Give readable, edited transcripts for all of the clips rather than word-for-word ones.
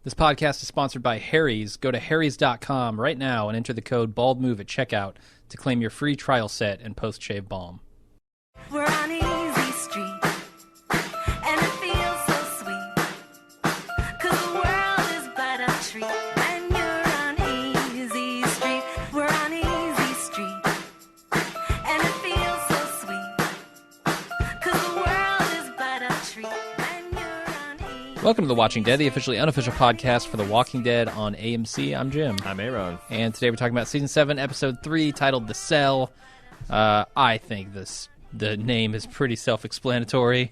This podcast is sponsored by Harry's. Go to harrys.com right now and enter the code BALDMOVE at checkout to claim your free trial set and post-shave balm. We're on easy street, and it feels so sweet, 'cause the world is but a treat when you're on easy street. We're on easy street, and it feels so sweet, 'cause the world is but a treat when you're on easy. Welcome to The Watching Dead, the officially unofficial podcast for The Walking Dead on AMC. I'm Jim. I'm Aaron. And today we're talking about Season 7, Episode 3, titled The Cell. I think the name is pretty self-explanatory.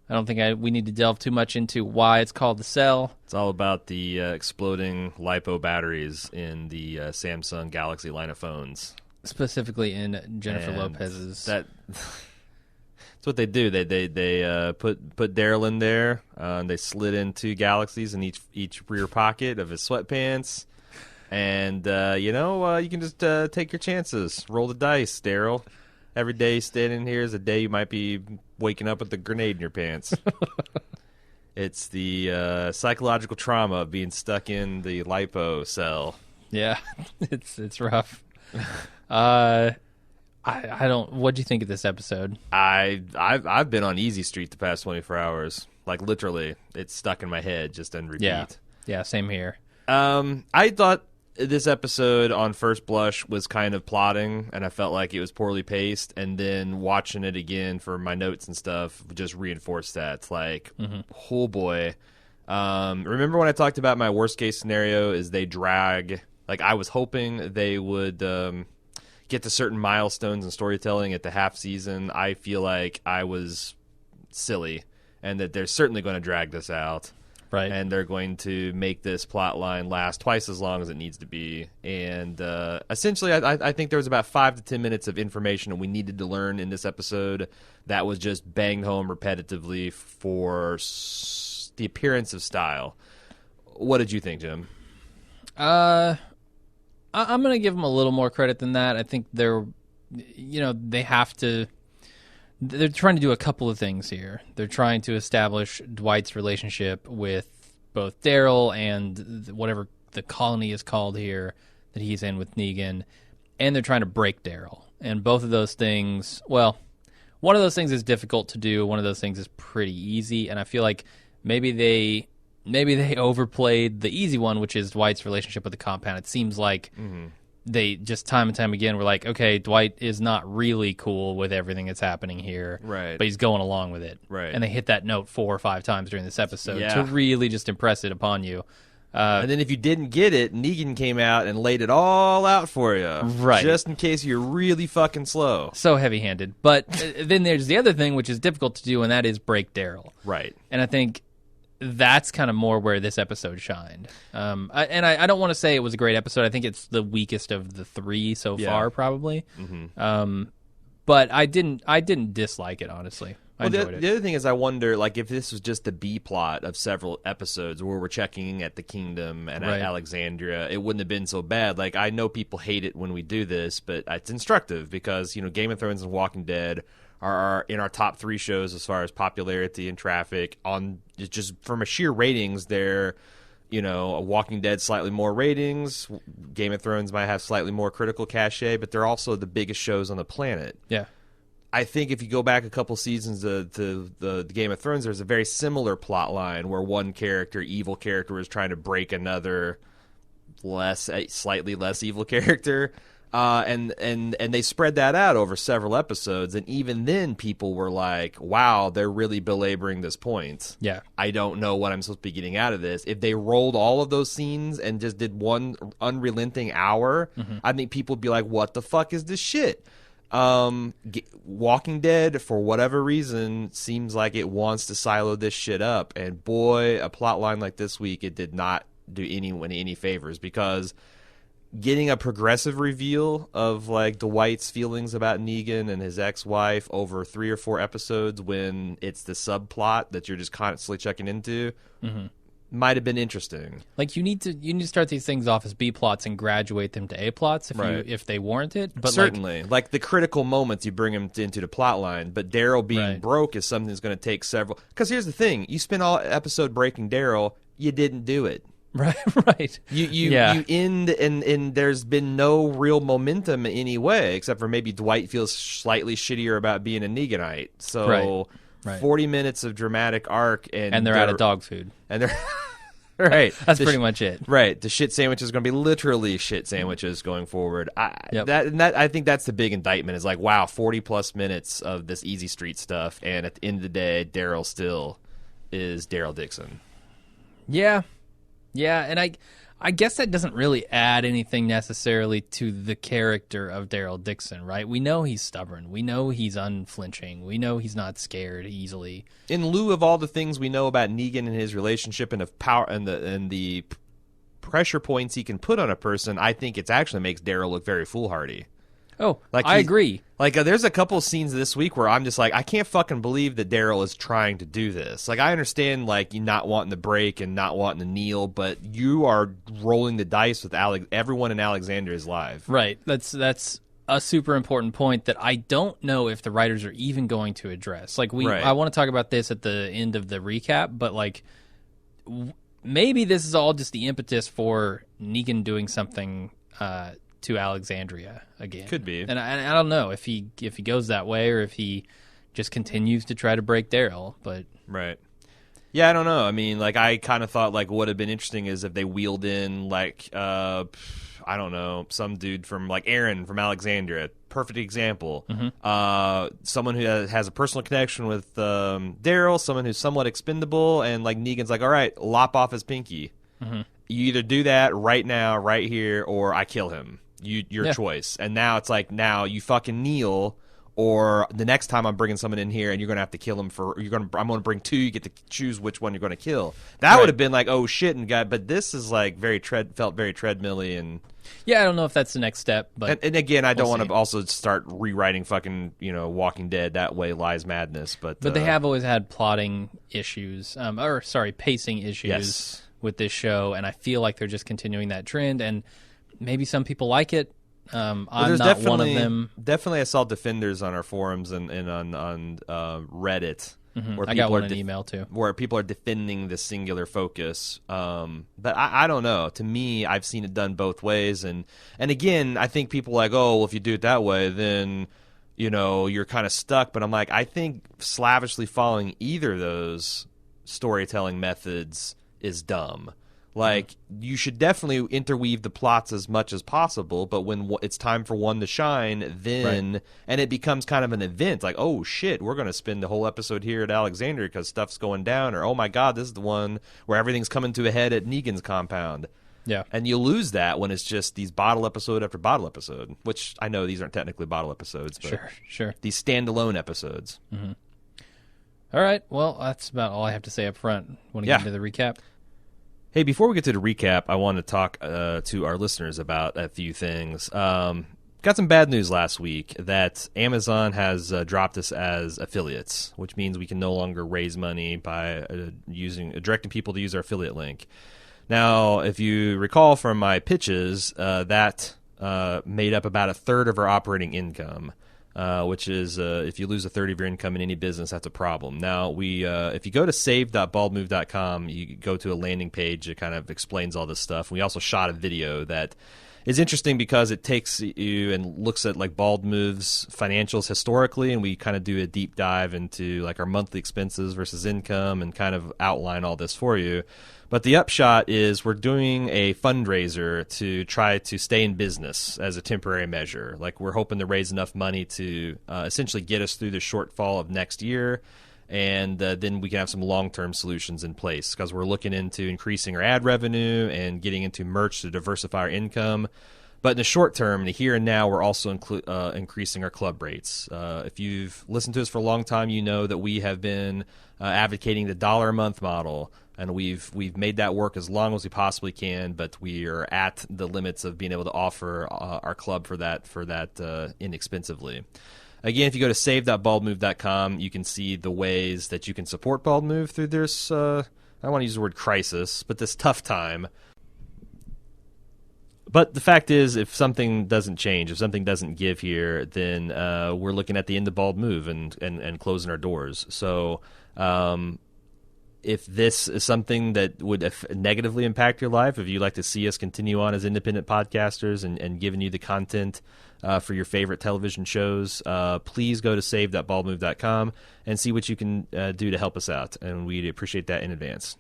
I don't think we need to delve too much into why it's called The Cell. It's all about the exploding LiPo batteries in the Samsung Galaxy line of phones. Specifically in Jennifer And Lopez's. That's what they do. They put Daryl in there. And they slid in two Galaxies in each rear pocket of his sweatpants. And, you can just take your chances. Roll the dice, Daryl. Every day standing here is a day you might be waking up with a grenade in your pants. It's the psychological trauma of being stuck in the LiPo cell. Yeah, it's rough. I don't. What'd you think of this episode? I've been on Easy Street the past 24 hours. Like literally, it's stuck in my head just on repeat. Yeah, same here. I thought this episode on first blush was kind of plotting, and I felt like it was poorly paced, and then watching it again for my notes and stuff just reinforced that. It's like, oh boy. Remember when I talked about my worst case scenario is they drag, like I was hoping they would get to certain milestones in storytelling at the half season. I feel like I was silly, and that they're certainly going to drag this out. Right. And they're going to make this plot line last twice as long as it needs to be. And essentially, I think there was about 5 to 10 minutes of information that we needed to learn in this episode that was just banged home repetitively for the appearance of style. What did you think, Jim? I'm going to give them a little more credit than that. I think they have to. They're trying to do a couple of things here. They're trying to establish Dwight's relationship with both Daryl and whatever the colony is called here that he's in with Negan, and they're trying to break Daryl. And both of those things, well, one of those things is difficult to do. One of those things is pretty easy, and I feel like maybe they overplayed the easy one, which is Dwight's relationship with the compound. It seems like they just time and time again were like, okay, Dwight is not really cool with everything that's happening here, Right. but he's going along with it. Right. And they hit that note 4 or 5 times during this episode Yeah. to really just impress it upon you. And then if you didn't get it, Negan came out and laid it all out for you. Right. Just in case you're really fucking slow. So heavy-handed. But then there's the other thing, which is difficult to do, and that is break Daryl. Right. And I think that's kind of more where this episode shined. I don't want to say it was a great episode. I think it's the weakest of the 3 so far, probably. But I didn't dislike it, honestly. I enjoyed it. The other thing is I wonder, like, if this was just the B plot of several episodes where we're checking at the Kingdom and Right. at Alexandria, it wouldn't have been so bad. Like, I know people hate it when we do this, but it's instructive because, Game of Thrones and Walking Dead are in our top 3 shows as far as popularity and traffic. On just from a sheer ratings, they're, Walking Dead slightly more ratings. Game of Thrones might have slightly more critical cachet, but they're also the biggest shows on the planet. Yeah. I think if you go back a couple seasons to the Game of Thrones, there's a very similar plot line where one evil character, was trying to break another slightly less evil character. And they spread that out over several episodes, and even then people were like, wow, they're really belaboring this point. Yeah. I don't know what I'm supposed to be getting out of this. If they rolled all of those scenes and just did one unrelenting hour, I think people would be like, what the fuck is this shit? Walking Dead, for whatever reason, seems like it wants to silo this shit up, and boy, a plot line like this week, it did not do anyone any favors, because getting a progressive reveal of like Dwight's feelings about Negan and his ex-wife over 3 or 4 episodes when it's the subplot that you're just constantly checking into might have been interesting. Like you need to start these things off as B plots and graduate them to A plots if they warrant it. But certainly, like the critical moments you bring them into the plot line. But Daryl being broke is something that's going to take several. Because here's the thing: you spend all episode breaking Daryl, you didn't do it. Right, right. You Yeah. end and there's been no real momentum in any way except for maybe Dwight feels slightly shittier about being a Neganite. So Right. 40 minutes of dramatic arc And they're out of dog food. and they're right. That's pretty much it. Right. The shit sandwich is going to be literally shit sandwiches going forward. Yep. I think that's the big indictment is like, wow, 40 plus minutes of this easy street stuff. And at the end of the day, Daryl still is Daryl Dixon. Yeah. Yeah, and I guess that doesn't really add anything necessarily to the character of Daryl Dixon, right? We know he's stubborn. We know he's unflinching. We know he's not scared easily. In lieu of all the things we know about Negan and his relationship and of power and the pressure points he can put on a person, I think it actually makes Daryl look very foolhardy. Oh, Like I agree. Like there's a couple scenes this week where I'm just like, I can't fucking believe that Daryl is trying to do this. Like I understand like you not wanting to break and not wanting to kneel, but you are rolling the dice with everyone in Alexandria's life. Right. That's a super important point that I don't know if the writers are even going to address. Like Right. I want to talk about this at the end of the recap, but like maybe this is all just the impetus for Negan doing something to Alexandria again. Could be. And I don't know if he goes that way or if he just continues to try to break Daryl, but Right. Yeah, I don't know. I mean, like I kind of thought like what would have been interesting is if they wheeled in like I don't know, some dude from like Aaron from Alexandria. Perfect example. Someone who has a personal connection with Daryl, someone who's somewhat expendable, and like Negan's like, all right, lop off his pinky. You either do that right now, right here, or I kill him. Your choice. And now it's like, now you fucking kneel, or the next time I'm bringing someone in here and you're gonna have to kill him I'm gonna bring two. You get to choose which one you're gonna kill. That Right. would have been like, oh shit, but this is like felt very treadmilly and. yeah, I don't know if that's the next step, but And again, I don't we'll want see. to also start rewriting fucking Walking Dead. That way lies madness. But they have always had plotting issues, pacing issues Yes. with this show, and I feel like they're just continuing that trend. And maybe some people like it. I'm not one of them. Definitely, I saw defenders on our forums and on Reddit. Where I got one in email too. Where people are defending the singular focus. But I don't know. To me, I've seen it done both ways. And again, I think people are like, oh, well, if you do it that way, then, you're kind of stuck. But I'm like, I think slavishly following either of those storytelling methods is dumb. Like, you should definitely interweave the plots as much as possible, but when it's time for one to shine, then, Right. and it becomes kind of an event, like, oh shit, we're going to spend the whole episode here at Alexandria because stuff's going down, or oh my god, this is the one where everything's coming to a head at Negan's compound. Yeah. And you lose that when it's just these bottle episode after bottle episode, which I know these aren't technically bottle episodes, but Sure. these standalone episodes. All right. Well, that's about all I have to say up front. Want to Yeah. get into the recap? Hey, before we get to the recap, I want to talk to our listeners about a few things. Got some bad news last week that Amazon has dropped us as affiliates, which means we can no longer raise money by directing people to use our affiliate link. Now, if you recall from my pitches, that made up about a third of our operating income. Which is if you lose a third of your income in any business, that's a problem. Now, if you go to save.baldmove.com, you go to a landing page that kind of explains all this stuff. We also shot a video that is interesting because it takes you and looks at like Bald Move's financials historically, and we kind of do a deep dive into like our monthly expenses versus income and kind of outline all this for you. But the upshot is we're doing a fundraiser to try to stay in business as a temporary measure. Like we're hoping to raise enough money to essentially get us through the shortfall of next year, and then we can have some long-term solutions in place because we're looking into increasing our ad revenue and getting into merch to diversify our income. But in the short term, the here and now, we're also increasing our club rates. If you've listened to us for a long time, you know that we have been advocating the $1 a month model. And we've made that work as long as we possibly can, but we are at the limits of being able to offer our club for that inexpensively. Again, if you go to save.baldmove.com, you can see the ways that you can support Bald Move through this, I don't want to use the word crisis, but this tough time. But the fact is, if something doesn't change, if something doesn't give here, then we're looking at the end of Bald Move and closing our doors. So if this is something that would negatively impact your life, if you'd like to see us continue on as independent podcasters and giving you the content for your favorite television shows, please go to save.baldmove.com and see what you can do to help us out. And we'd appreciate that in advance.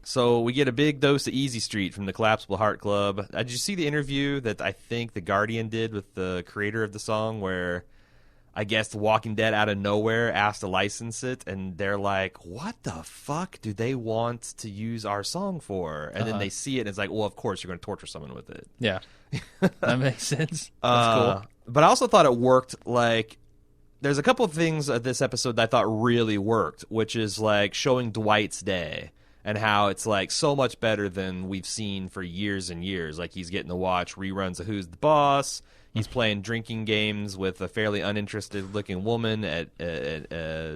So we get a big dose of Easy Street from the Collapsible Heart Club. Did you see the interview that I think The Guardian did with the creator of the song where I guess The Walking Dead out of nowhere asked to license it, and they're like, what the fuck do they want to use our song for? And then they see it, and it's like, well, of course you're going to torture someone with it. Yeah. That makes sense. That's cool. But I also thought it worked, like, there's a couple of things of this episode that I thought really worked, which is, like, showing Dwight's day and how it's, like, so much better than we've seen for years and years. Like, he's getting to watch reruns of Who's the Boss. He's playing drinking games with a fairly uninterested-looking woman at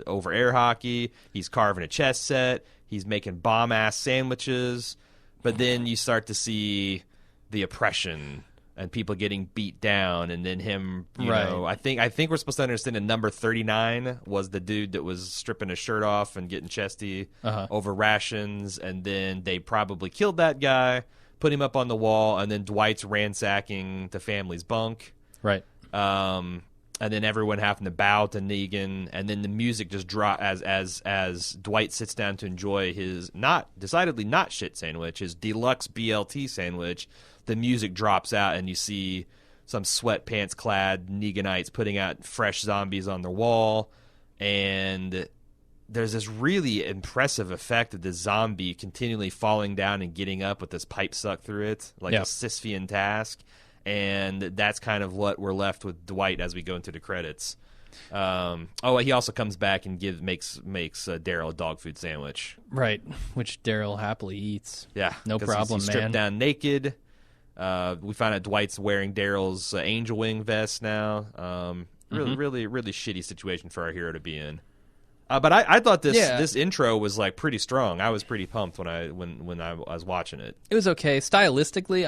over air hockey. He's carving a chess set. He's making bomb-ass sandwiches. But then you start to see the oppression and people getting beat down, and then him, you know, I think we're supposed to understand that number 39 was the dude that was stripping his shirt off and getting chesty over rations, and then they probably killed that guy, put him up on the wall, and then Dwight's ransacking the family's bunk. Right. And then everyone having to bow to Negan, and then the music just drop as Dwight sits down to enjoy his decidedly not shit sandwich, his deluxe BLT sandwich. The music drops out, and you see some sweatpants-clad Neganites putting out fresh zombies on their wall, and there's this really impressive effect of the zombie continually falling down and getting up with this pipe sucked through it, like a Sisyphean task. And that's kind of what we're left with Dwight as we go into the credits. He also comes back and makes Daryl a dog food sandwich. Right, which Daryl happily eats. Yeah, no problem, he's man. stripped down naked. We find out Dwight's wearing Daryl's angel wing vest now. Really shitty situation for our hero to be in. But I thought this intro was like pretty strong. I was pretty pumped when I was watching it. It was okay stylistically.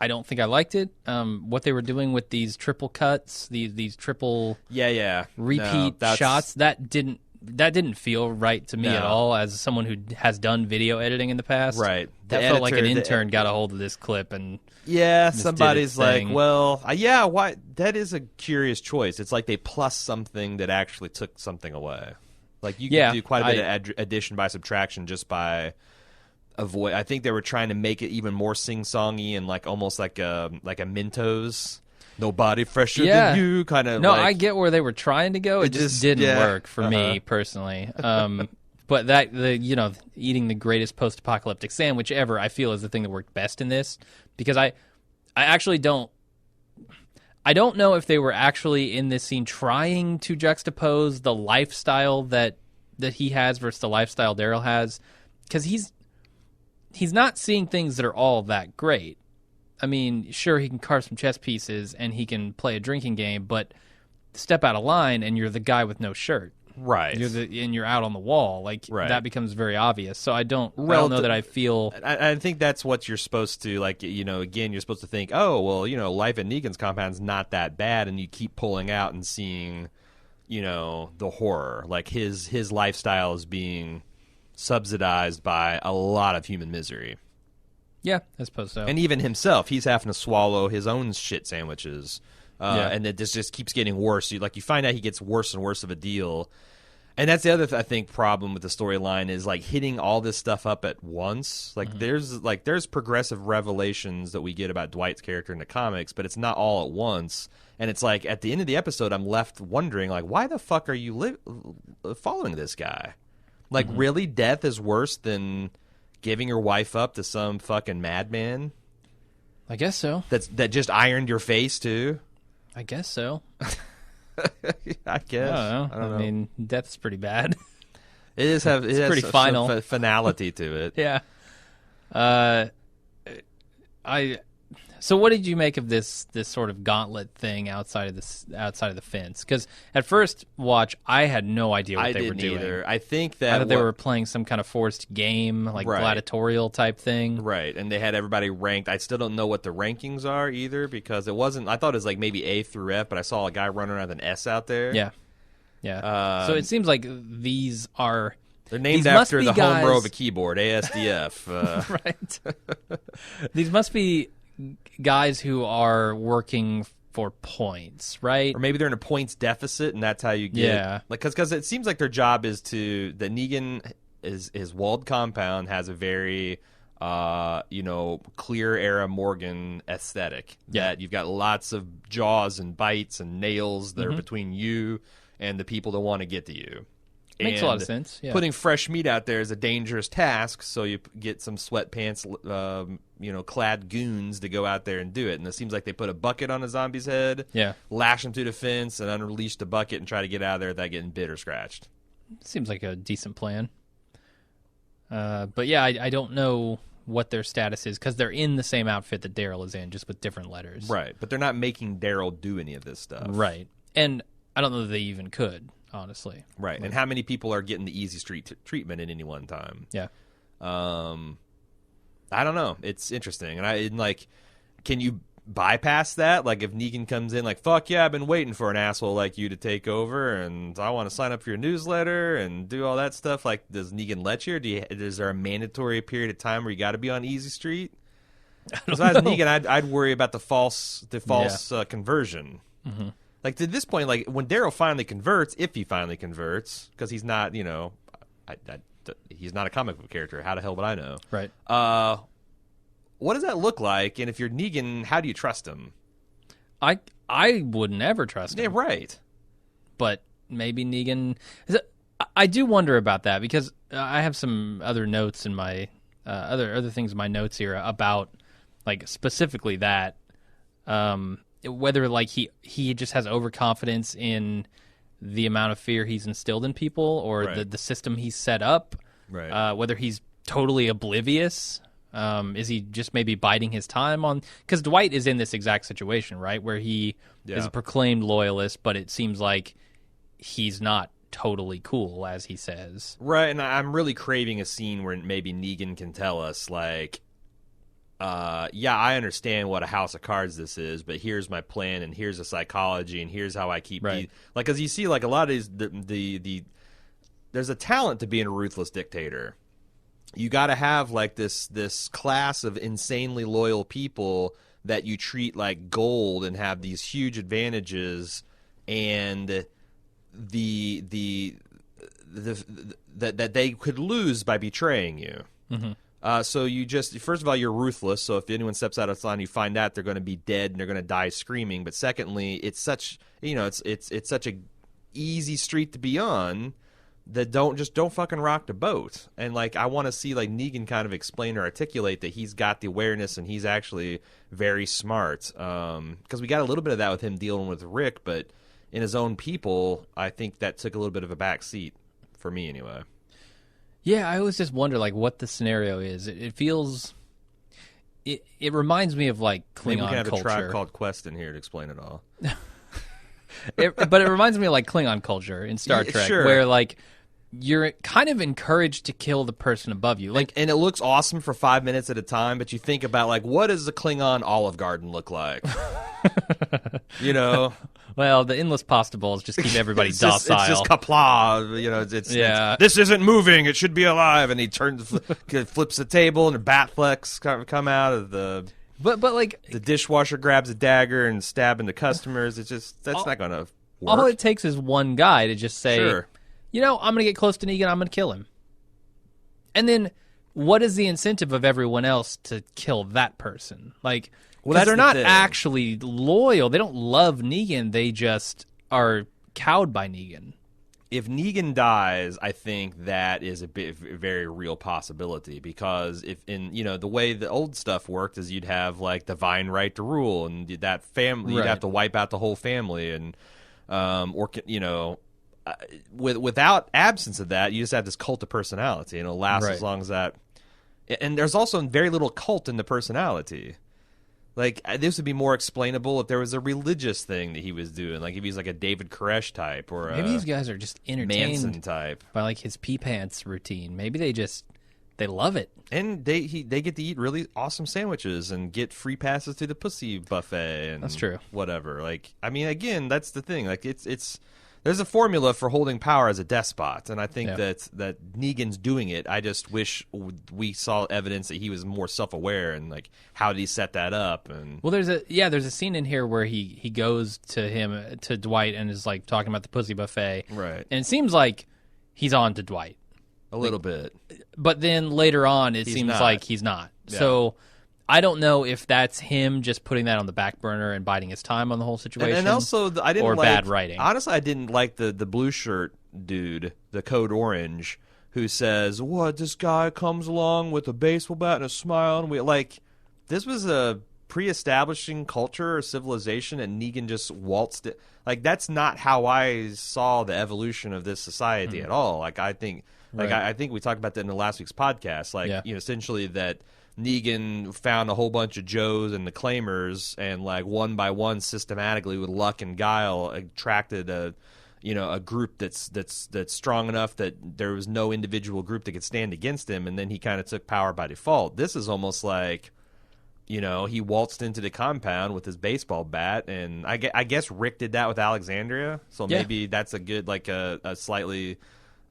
I don't think I liked it. What they were doing with these triple cuts, these triple repeat shots, that didn't feel right to me at all as someone who has done video editing in the past. Right. That felt like an intern got a hold of this clip and somebody's like, why? That is a curious choice. It's like they plus something that actually took something away. Like you can do quite a bit of addition by subtraction just by avoid. I think they were trying to make it even more sing-songy and like almost like a Mentos, nobody fresher than you kind of. No, like, I get where they were trying to go. It just didn't work for me personally. But eating the greatest post-apocalyptic sandwich ever, I feel is the thing that worked best in this, because I actually don't. I don't know if they were actually in this scene trying to juxtapose the lifestyle that he has versus the lifestyle Daryl has, because he's not seeing things that are all that great. I mean, sure, he can carve some chess pieces and he can play a drinking game, but step out of line and you're the guy with no shirt. Right. And you're out on the wall. Like, that becomes very obvious. So I don't know that I feel... I think that's what you're supposed to, like, again, you're supposed to think, oh, well, life at Negan's compound's not that bad, and you keep pulling out and seeing, the horror. Like, his lifestyle is being subsidized by a lot of human misery. Yeah, I suppose so. And even himself, he's having to swallow his own shit sandwiches. And it just keeps getting worse. You find out he gets worse and worse of a deal. And that's the other, I think, problem with the storyline is, like, hitting all this stuff up at once. Like, there's progressive revelations that we get about Dwight's character in the comics, but it's not all at once. And it's like, at the end of the episode, I'm left wondering, like, why the fuck are you following this guy? Like, really? Death is worse than giving your wife up to some fucking madman? I guess so. That just ironed your face, too? I guess so. I guess. I don't know. I mean, death's pretty bad. It has pretty final finality to it. Yeah. So what did you make of this sort of gauntlet thing outside of the fence? Because at first watch, I had no idea what they were doing. Either. I think that I thought they were playing some kind of forced game, like gladiatorial type thing. Right, and they had everybody ranked. I still don't know what the rankings are either, because it wasn't. I thought it was like maybe A through F, but I saw a guy running around with an S out there. Yeah. So it seems like these are They're named These must after be the home row guys- of a keyboard, ASDF. Right. These must be guys who are working for points, right? Or maybe they're in a points deficit, and that's how you get. Yeah. Like, because it seems like their job is that Negan his walled compound has a very clear era Morgan aesthetic. Yeah. That you've got lots of jaws and bites and nails that are between you and the people that want to get to you. Makes a lot of And sense. Yeah. Putting fresh meat out there is a dangerous task, so you get some sweatpants, clad goons to go out there and do it. And it seems like they put a bucket on a zombie's head, Yeah. lash him to the fence, and unleash the bucket and try to get out of there without getting bit or scratched. Seems like a decent plan. But yeah, I don't know what their status is because they're in the same outfit that Daryl is in, just with different letters. Right, but they're not making Daryl do any of this stuff. Right. And I don't know that they even could, honestly. Right, and how many people are getting the easy street treatment at any one time? Yeah. I don't know. It's interesting, and can you bypass that? Like, if Negan comes in, like, fuck yeah, I've been waiting for an asshole like you to take over, and I want to sign up for your newsletter and do all that stuff. Like, does Negan let you, or is there a mandatory period of time where you got to be on easy street? If I was Negan, I'd worry about the false conversion. Mm-hmm. Like, to this point, like, when Daryl finally converts, if he finally converts, because he's not, he's not a comic book character. How the hell would I know? Right. What does that look like? And if you're Negan, how do you trust him? I would never trust him. Yeah, right. But maybe Negan. I do wonder about that because I have some other notes in my other things in my notes here about like specifically that whether like he just has overconfidence in the amount of fear he's instilled in people or Right. the system he's set up. Right. Whether he's totally oblivious. Is he just maybe biding his time on? Because Dwight is in this exact situation, right, where he is a proclaimed loyalist, but it seems like he's not totally cool, as he says. Right, and I'm really craving a scene where maybe Negan can tell us, like, I understand what a house of cards this is, but here's my plan, and here's the psychology, and here's how I keep Right. like, because you see, like, a lot of these, there's a talent to being a ruthless dictator. You got to have like this class of insanely loyal people that you treat like gold and have these huge advantages, and that they could lose by betraying you. Mm-hmm. So you just, first of all, you're ruthless. So if anyone steps out of line, you find out they're going to be dead and they're going to die screaming. But secondly, it's such it's such a easy street to be on. That don't fucking rock the boat. And like, I want to see like Negan kind of explain or articulate that he's got the awareness and he's actually very smart. Because we got a little bit of that with him dealing with Rick, but in his own people, I think that took a little bit of a back seat for me anyway. Yeah, I always just wonder like what the scenario is. It feels, it reminds me of like Klingon Maybe we can have culture. a tribe called Quest in here to explain it all. But it reminds me of like Klingon culture in Star Yeah, Trek, sure. where like you're kind of encouraged to kill the person above you. Like, And it looks awesome for 5 minutes at a time, but you think about like, what does the Klingon Olive Garden look like? well, the endless pasta bowls just keep everybody It's docile. just kapla. Yeah. This isn't moving. It should be alive. And he flips the table, and the bat flecks come out of the. but like The dishwasher grabs a dagger and stabbing the customers. It's just that's not going to work. all it takes is one guy to just say, Sure. I'm going to get close to Negan. I'm going to kill him. And then what is the incentive of everyone else to kill that person? Like, Well, because that's they're the not thing. actually loyal. They don't love Negan. They just are cowed by Negan. If Negan dies, I think that is a very real possibility, because if the way the old stuff worked is you'd have like divine right to rule, and that family you'd Right. have to wipe out the whole family, and without absence of that, you just have this cult of personality, and it'll last Right. as long as that. And there's also very little cult in the personality. Like, this would be more explainable if there was a religious thing that he was doing, like if he's like a David Koresh type or Maybe a these guys are just Manson entertained type. by like his pee pants routine. Maybe they love it. And they get to eat really awesome sandwiches and get free passes to the pussy buffet and That's true. Whatever. Like, I mean, again, that's the thing. Like, it's There's a formula for holding power as a despot, and I think Yeah. that Negan's doing it. I just wish we saw evidence that he was more self-aware and like how did he set that up. And Well, there's a scene in here where he goes to Dwight and is like talking about the pussy buffet, right, and it seems like he's on to Dwight, a little bit. but then later on it He's seems not. like he's not. Yeah. So I don't know if that's him just putting that on the back burner and biding his time on the whole situation. And also, I didn't or like bad writing. Honestly, I didn't like the blue shirt dude, the Code Orange, who says, "What? This guy comes along with a baseball bat and a smile, and we like." This was a pre-establishing culture or civilization, and Negan just waltzed it. Like that's not how I saw the evolution of this society at all. Like I think, Right. I think we talked about that in the last week's podcast. Like Yeah. essentially that. Negan found a whole bunch of Joes and the Claimers, and like one by one, systematically with luck and guile, attracted a group that's strong enough that there was no individual group that could stand against him, and then he kind of took power by default. This is almost like, he waltzed into the compound with his baseball bat, and I guess Rick did that with Alexandria, so Yeah. maybe that's a good like a slightly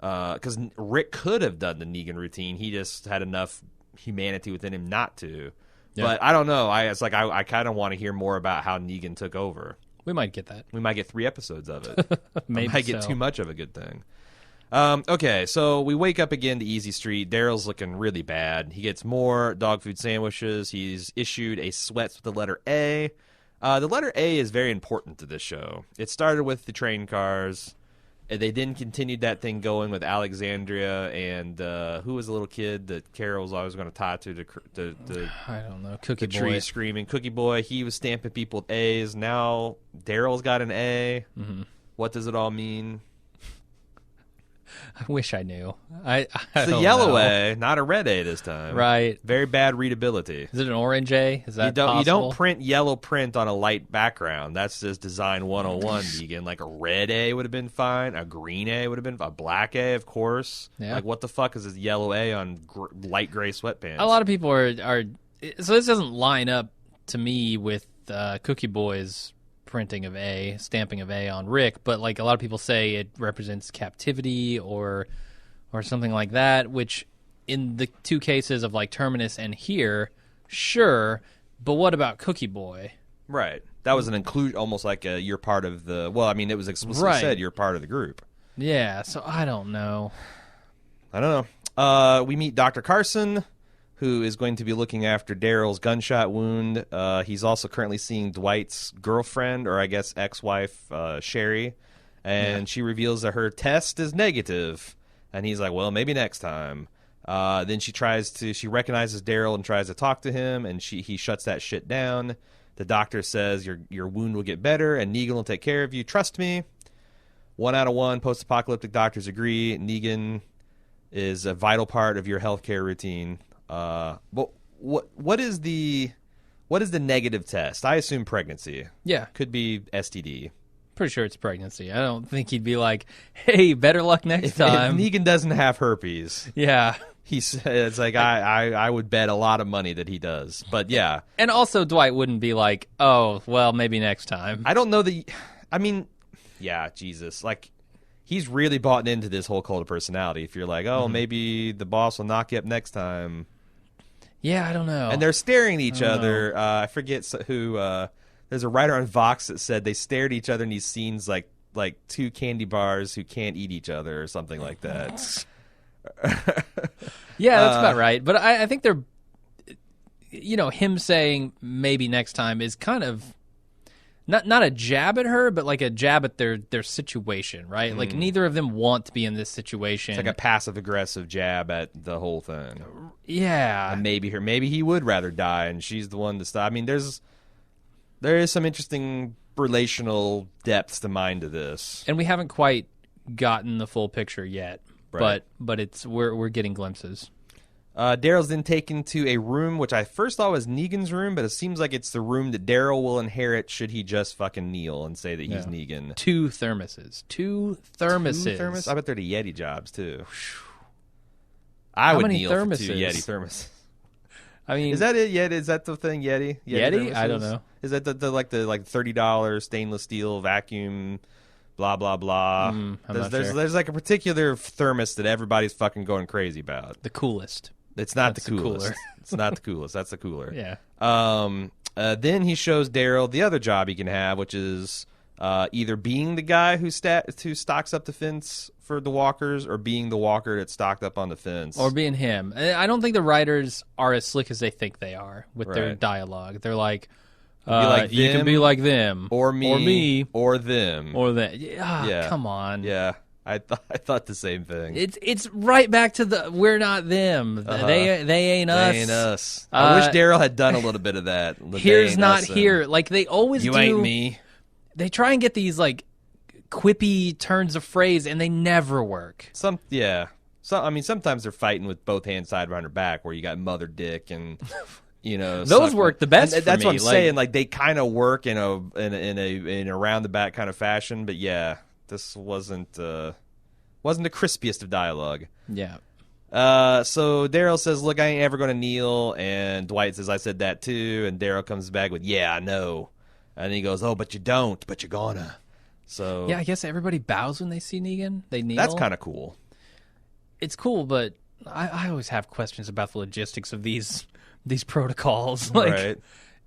because Rick could have done the Negan routine, he just had enough humanity within him not to. Yeah. But I don't know. I kind of want to hear more about how Negan took over. We might get that. We might get 3 episodes of it. Maybe might get so. too much of a good thing. Okay, so we wake up again to Easy Street. Daryl's looking really bad. He gets more dog food sandwiches. He's issued a sweats with the letter A. The letter A is very important to this show. It started with the train cars. They then continued that thing going with Alexandria and who was the little kid that Carol was always going to tie to the I don't know. Cookie the boy. tree screaming. Cookie Boy, he was stamping people with A's. Now Daryl's got an A. Mm-hmm. What does it all mean? I wish I knew. I It's a don't yellow know. A, not a red A this time. Right. Very bad readability. Is it an orange A? Is that You possible? don't print yellow print on a light background. That's just design 101, Negan. Like a red A would have been fine. A green A would have been fine. A black A, of course. Yeah. Like what the fuck is this yellow A on light gray sweatpants? A lot of people are. So this doesn't line up to me with Cookie Boy's printing of A, stamping of A on Rick, but like a lot of people say it represents captivity or something like that, which in the 2 cases of like Terminus and here, sure, but what about Cookie Boy? Right. That was an include, almost like you're part of the. Well, I mean, it was explicitly Right. said you're part of the group. Yeah, so I don't know. I don't know. We meet Dr. Carson, who is going to be looking after Daryl's gunshot wound. He's also currently seeing Dwight's girlfriend, or I guess ex-wife, Sherry, and she reveals that her test is negative. And he's like, well, maybe next time. Then she recognizes Daryl and tries to talk to him, and he shuts that shit down. The doctor says your wound will get better, and Negan will take care of you. Trust me. 1 out of 1 post-apocalyptic doctors agree. Negan is a vital part of your healthcare routine. But what is the negative test? I assume pregnancy. Yeah, Could be STD. pretty sure it's pregnancy. I don't think he'd be like, hey, better luck next If time. Negan doesn't have herpes, Yeah. he says like I would bet a lot of money that he does. But yeah, And also Dwight wouldn't be like, oh, well, maybe next time. I don't know that. I mean, yeah, Jesus, like. He's really bought into this whole cult of personality. If you're like, oh, maybe the boss will knock you up next time. Yeah, I don't know. And they're staring at each other. I forget who. There's a writer on Vox that said they stare at each other in these scenes like 2 candy bars who can't eat each other or something like that. Yeah, that's about right. But I think they're, him saying maybe next time is kind of not a jab at her, but like a jab at their situation, right? Like neither of them want to be in this situation. It's like a passive aggressive jab at the whole thing. Yeah. And maybe he would rather die, and she's the one to stop. I mean, there is some interesting relational depths to mind to this. And we haven't quite gotten the full picture yet, Right. but it's we're getting glimpses. Daryl's then taken to a room which I first thought was Negan's room, but it seems like it's the room that Daryl will inherit should he just fucking kneel and say that he's Negan. 2 thermoses. 2 thermoses. Thermos? I bet they're the Yeti jobs too. I How would many kneel for 2 thermoses? Yeti thermoses. I mean, Is that it? Yeti? Is that the thing? Yeti? Yeti? I thermoses? don't know. Is that the $30 stainless steel vacuum blah blah blah. I'm not sure. There's like a particular thermos that everybody's fucking going crazy about. The coolest. It's not That's the the coolest. cooler. It's not the coolest. That's the cooler. Yeah. Then he shows Daryl the other job he can have, which is either being the guy who stocks up the fence for the walkers, or being the walker that's stocked up on the fence, Or being him. I don't think the writers are as slick as they think they are with their Right. dialogue. They're like, like you can them, be like them, or me, or me, or them, or that. Yeah. Come on. yeah. I thought the same thing. It's right back to the we're not them. They ain't us. They ain't us. I wish Daryl had done a little bit of that. The they Here's ain't not us here. Like they always You do. ain't me. They try and get these like quippy turns of phrase, and they never work. Yeah. I mean, sometimes they're fighting with both hands tied behind her back, where you got mother dick and Those suck- work the best. and for that's me. what I'm saying. Like they kind of work in a round the back kind of fashion, but yeah, this wasn't the crispiest of dialogue. Yeah. So Daryl says, "Look, I ain't ever gonna kneel," and Dwight says, "I said that too." And Daryl comes back with, "Yeah, I know," and he goes, "Oh, but you don't, but you're gonna." So Yeah, I guess everybody bows when they see Negan. They kneel. that's kind of cool. It's cool, but I always have questions about the logistics of these protocols. Like, Right.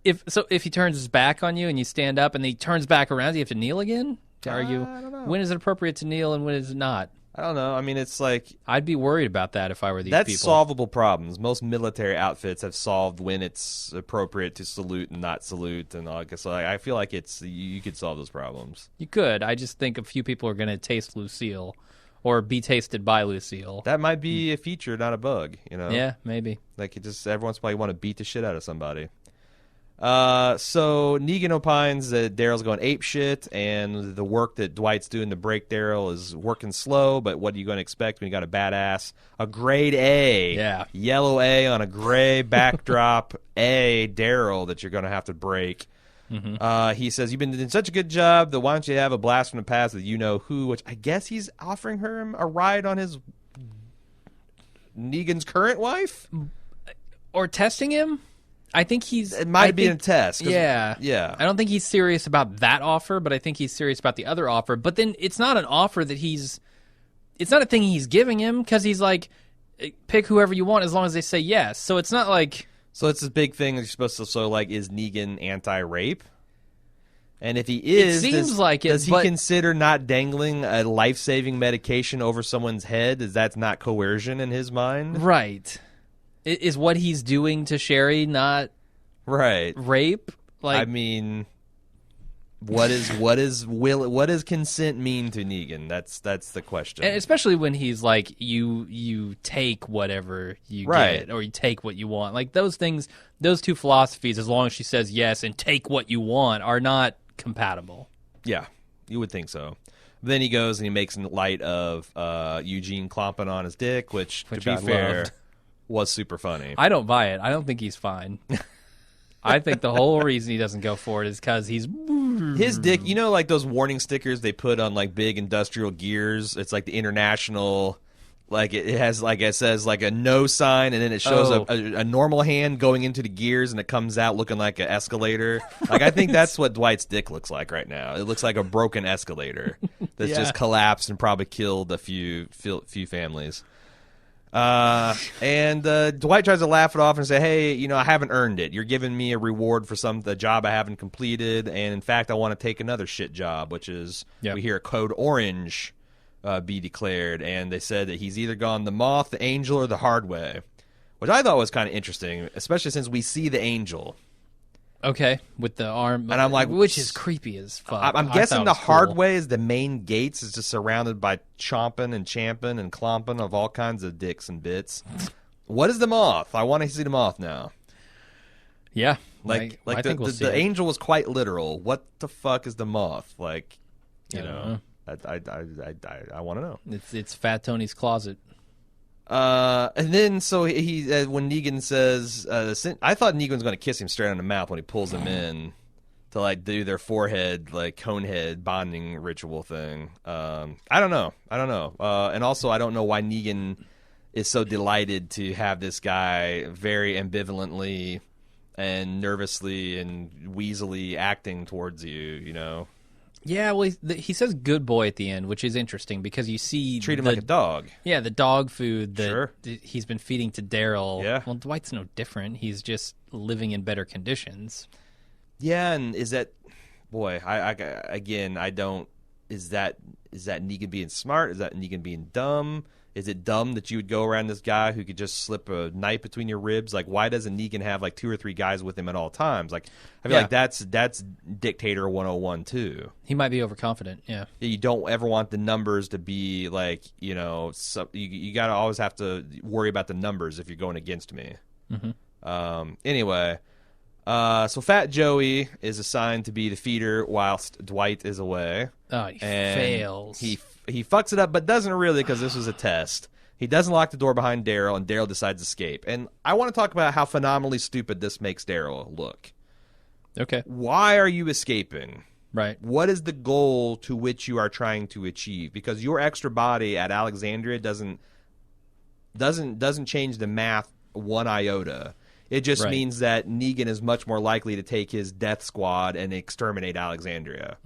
if he turns his back on you and you stand up and he turns back around, you have to kneel again. Are you? I don't know. When is it appropriate to kneel and when is it not? I don't know. I mean, it's like I'd be worried about that if I were these that's people. solvable problems. Most military outfits have solved when it's appropriate to salute and not salute, and all. So I feel like you could solve those problems. You could. I just think a few people are going to taste Lucille or be tasted by Lucille. That might be a feature, not a bug. Yeah, maybe. Like, every once in a while you want to beat the shit out of somebody. So Negan opines that Daryl's going ape shit, and the work that Dwight's doing to break Daryl is working slow, but what are you going to expect when you got a grade A, Yeah. yellow A on a gray backdrop A Daryl that you're going to have to break. He says, "You've been doing such a good job that why don't you have a blast from the past with you-know-who," which I guess he's offering her a ride on his Negan's current wife? Or testing him? I think he's... It might I be think- a test. Yeah. Yeah. I don't think he's serious about that offer, but I think he's serious about the other offer. But then it's not an offer that he's... It's not a thing he's giving him, because he's like, pick whoever you want as long as they say yes. So it's not like... So it's this big thing that you're supposed to is Negan anti-rape? And if he is, seems like it, does he but- consider not dangling a life-saving medication over someone's head? Is that not coercion in his mind? Right. Is what he's doing to Sherry not Right. rape? Like, I mean, what does consent mean to Negan? That's the question. and especially when he's like, you take whatever you Right. get, or you take what you want. Like those things, those two philosophies, as long as she says yes and take what you want, are not compatible. Yeah, you would think so. Then he goes and he makes light of Eugene clomping on his dick, which to be I fair, loved. was super funny. I don't buy it. I don't think he's fine. I think the whole reason he doesn't go for it is because he's... His dick, like those warning stickers they put on like big industrial gears. It's like the international, like it has like it says like a no sign, and then it shows Oh. a normal hand going into the gears, and it comes out looking like an escalator. Like I think that's what Dwight's dick looks like right now. It looks like a broken escalator that's Yeah. just collapsed and probably killed a few families. And Dwight tries to laugh it off and say, "Hey, I haven't earned it. You're giving me a reward for the job I haven't completed, and in fact, I want to take another shit job, which is Yep. we hear Code Orange be declared, and they said that he's either gone the moth, the angel, or the hard way, which I thought was kind of interesting, especially since we see the angel. Okay, with the arm, And I'm like, which is creepy as fuck. I'm I guessing thought it the was hard cool. way is the main gates is just surrounded by chomping and champing and clomping of all kinds of dicks and bits. What is the moth? I want to see the moth now. Yeah, Like I think we'll see the it. angel was quite literal. What the fuck is the moth? Like, I don't I want to know. It's Fat Tony's closet. And then so he when Negan says, I thought Negan was going to kiss him straight on the mouth when he pulls him in to like do their forehead like conehead bonding ritual thing. I don't know. And also I don't know why Negan is so delighted to have this guy very ambivalently and nervously and wheezily acting towards you. Yeah, well, he says "good boy" at the end, which is interesting because you see Treat him like a dog. Yeah, the dog food that Sure. he's been feeding to Daryl. Yeah. Well, Dwight's no different. He's just living in better conditions. Yeah, and is that, boy, I don't, is that Negan being smart? Is that Negan being dumb? Is it dumb that you would go around this guy who could just slip a knife between your ribs? Like, why doesn't Negan have like 2 or 3 guys with him at all times? Like, I feel like that's Dictator 101 too. He might be overconfident. Yeah. You don't ever want the numbers to be like, you got to always have to worry about the numbers if you're going against me. Anyway, so Fat Joey is assigned to be the feeder whilst Dwight is away. Oh, he And fails. He fucks it up, but doesn't really because this was a test. He doesn't lock the door behind Daryl, and Daryl decides to escape. And I want to talk about how phenomenally stupid this makes Daryl look. Okay. Why are you escaping? Right. What is the goal to which you are trying to achieve? Because your extra body at Alexandria doesn't change the math one iota. It just means that Negan is much more likely to take his death squad and exterminate Alexandria.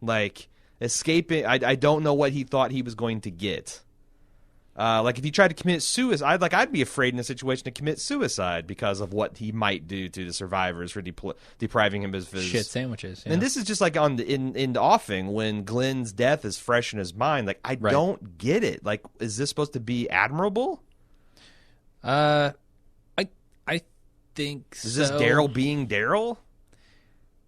Like, escaping, I don't know what he thought he was going to get. Like, if he tried to commit suicide, I'd be afraid in a situation to commit suicide because of what he might do to the survivors for depriving him of his shit sandwiches. Yeah. And this is just like in the offing when Glenn's death is fresh in his mind. Like, I don't get it. Like, is this supposed to be admirable? I think Is this Daryl being Daryl?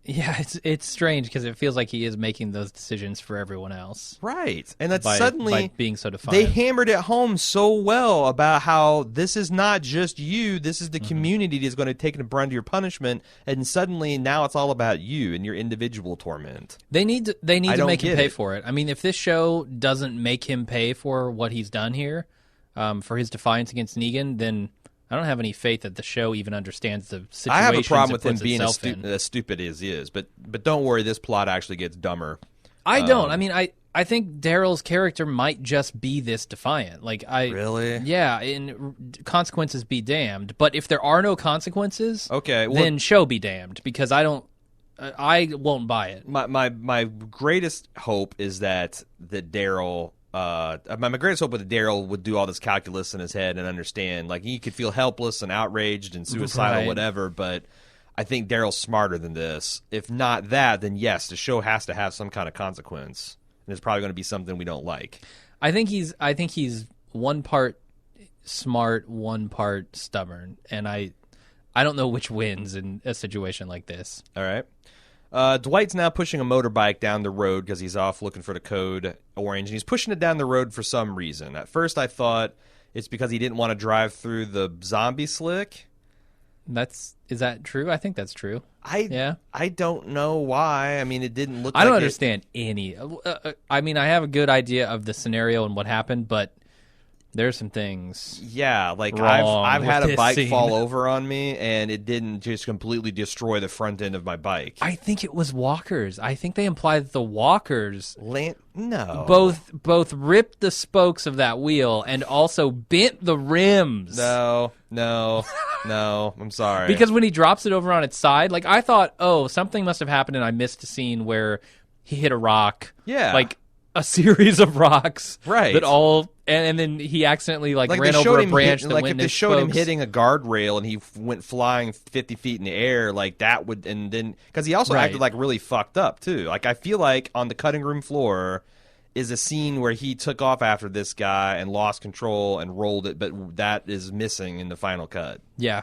Yeah, it's strange because it feels like he is making those decisions for everyone else. Right. And that's by suddenly being so defiant. they hammered it home so well about how this is not just you, this is the community that's going to take the brunt of your punishment, and suddenly now it's all about you and your individual torment. They need to make him get pay it. for it. I mean, if this show doesn't make him pay for what he's done here, for his defiance against Negan, then I don't have any faith that the show even understands the situation. I have a problem with him being as stupid as he is, but don't worry, this plot actually gets dumber. I don't. I mean, I think Daryl's character might just be this defiant. Really? Yeah, and consequences be damned. But if there are no consequences, Okay, well, then show be damned, because I won't buy it. My greatest hope is that Daryl. My greatest hope is that Daryl would do all this calculus in his head and understand. Like, he could feel helpless and outraged and suicidal, Right. whatever. But I think Daryl's smarter than this. If not that, then yes, the show has to have some kind of consequence, and it's probably going to be something we don't like. I think he's one part smart, one part stubborn, and I don't know which wins in a situation like this. All right. Dwight's now pushing a motorbike down the road because he's off looking for the code orange, and he's pushing it down the road for some reason. At first, I thought it's because he didn't want to drive through the zombie slick. Is that true? I think that's true. I don't know why. I mean, it didn't look. I don't understand any. I mean, I have a good idea of the scenario and what happened, but there's some things. Yeah, like wrong I've with had a this bike scene. fall over on me, and it didn't just completely destroy the front end of my bike. I think it was walkers. I think they imply that the walkers No. both ripped the spokes of that wheel and also bent the rims. No. I'm sorry. Because when he drops it over on its side, like, I thought, oh, something must have happened and I missed a scene where he hit a rock. Yeah. Like a series of rocks. Right. That all, and then he accidentally ran they over showed a him branch that like went if in they his showed him spokes. hitting a guardrail and he went flying 50 feet in the air, like that would, and then because he also Right. acted like really fucked up too. Like, I feel like on the cutting room floor is a scene where he took off after this guy and lost control and rolled it, but that is missing in the final cut. Yeah.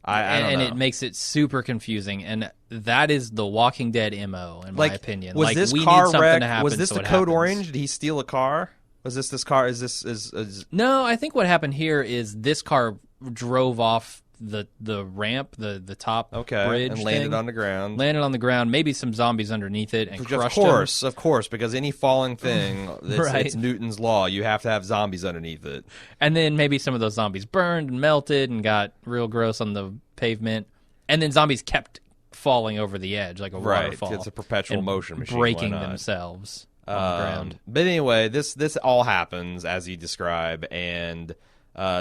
I don't and know. it makes it super confusing, and that is the Walking Dead MO, in my opinion. Was like, this we car need something wreck? to happen. Was this so the it code happens. orange? Did he steal a car? Was this car? Is No, I think what happened here is this car drove off the ramp, the top okay bridge and landed thing, on the ground? landed on the ground, maybe some zombies underneath it, and crushed Of course, because any falling thing, Right. it's Newton's law. You have to have zombies underneath it. And then maybe some of those zombies burned and melted and got real gross on the pavement. And then zombies kept falling over the edge like a waterfall. It's a perpetual and motion machine. breaking Why not? themselves on the ground. But anyway, this all happens as you describe, and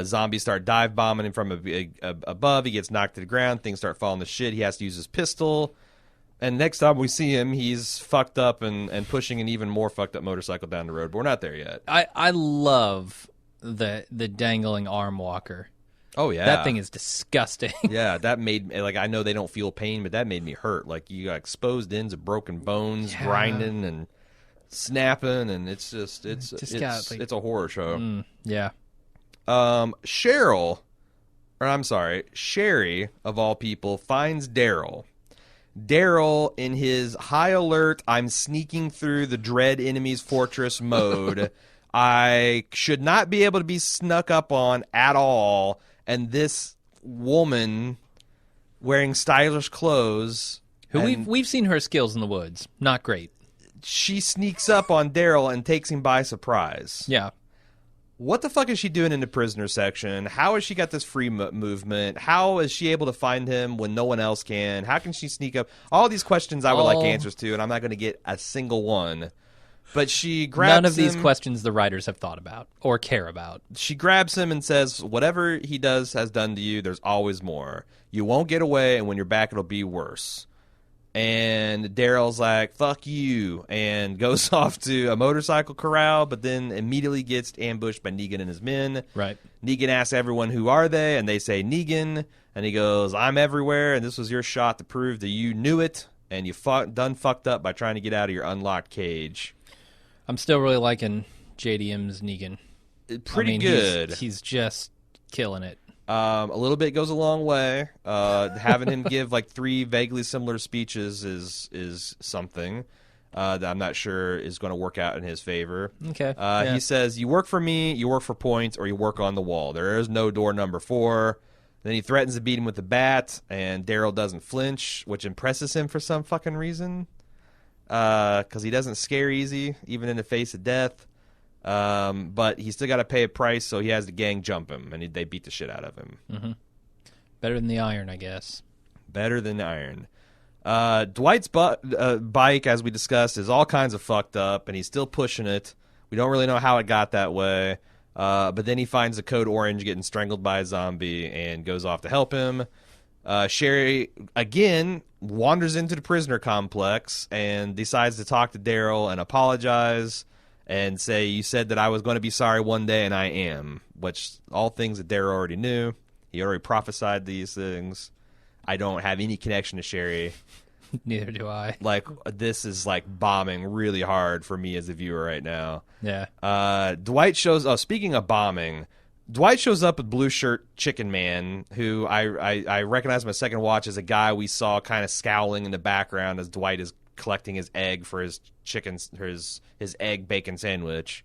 zombies start dive bombing him from above. He gets knocked to the ground. Things start falling to shit. He has to use his pistol. And next time we see him, he's fucked up and pushing an even more fucked up motorcycle down the road. But we're not there yet. I love the dangling arm walker. Oh, yeah. That thing is disgusting. Yeah, that made like I know they don't feel pain, but that made me hurt. Like you got exposed ends of broken bones, grinding and snapping, and it's a horror show. Yeah. Sherry of all people finds Daryl. Daryl, in his high alert, I'm sneaking through the dread enemy's fortress mode. I should not be able to be snuck up on at all. And this woman wearing stylish clothes, Who we've seen her skills in the woods. Not great. she sneaks up on Daryl and takes him by surprise. Yeah. What the fuck is she doing in the prisoner section? How has she got this free movement? How is she able to find him when no one else can? How can she sneak up? All these questions I would like answers to, and I'm not going to get a single one. But she grabs him. None of these questions the writers have thought about or care about. She grabs him and says, whatever he has done to you, there's always more. You won't get away, and when you're back, it'll be worse. And Daryl's like, fuck you, and goes off to a motorcycle corral, but then immediately gets ambushed by Negan and his men. Right. Negan asks everyone, who are they? And they say, Negan. And he goes, I'm everywhere, and this was your shot to prove that you knew it, and you fucked up by trying to get out of your unlocked cage. I'm still really liking JDM's Negan. Pretty good. He's just killing it. A little bit goes a long way. Having him give like 3 vaguely similar speeches is something that I'm not sure is going to work out in his favor. Okay. He says, you work for me, you work for points, or you work on the wall. There is no door number 4. Then he threatens to beat him with the bat, and Daryl doesn't flinch, which impresses him for some fucking reason. Because he doesn't scare easy, even in the face of death. But he's still got to pay a price, so he has the gang jump him, and they beat the shit out of him. Mm-hmm. Better than the iron, I guess. Better than the iron. Dwight's bike, as we discussed, is all kinds of fucked up, and he's still pushing it. We don't really know how it got that way. But then he finds the code orange getting strangled by a zombie and goes off to help him. Sherry, again, wanders into the prisoner complex and decides to talk to Daryl and apologize and say, you said that I was going to be sorry one day, and I am, which all things that Daryl already knew. He already prophesied these things. I don't have any connection to Sherry. Neither do I. Like, this is, like, bombing really hard for me as a viewer right now. Yeah. Dwight shows... Oh, speaking of bombing... Dwight shows up with Blue Shirt Chicken Man, who I recognize my second watch as a guy we saw kind of scowling in the background as Dwight is collecting his egg for his his egg bacon sandwich.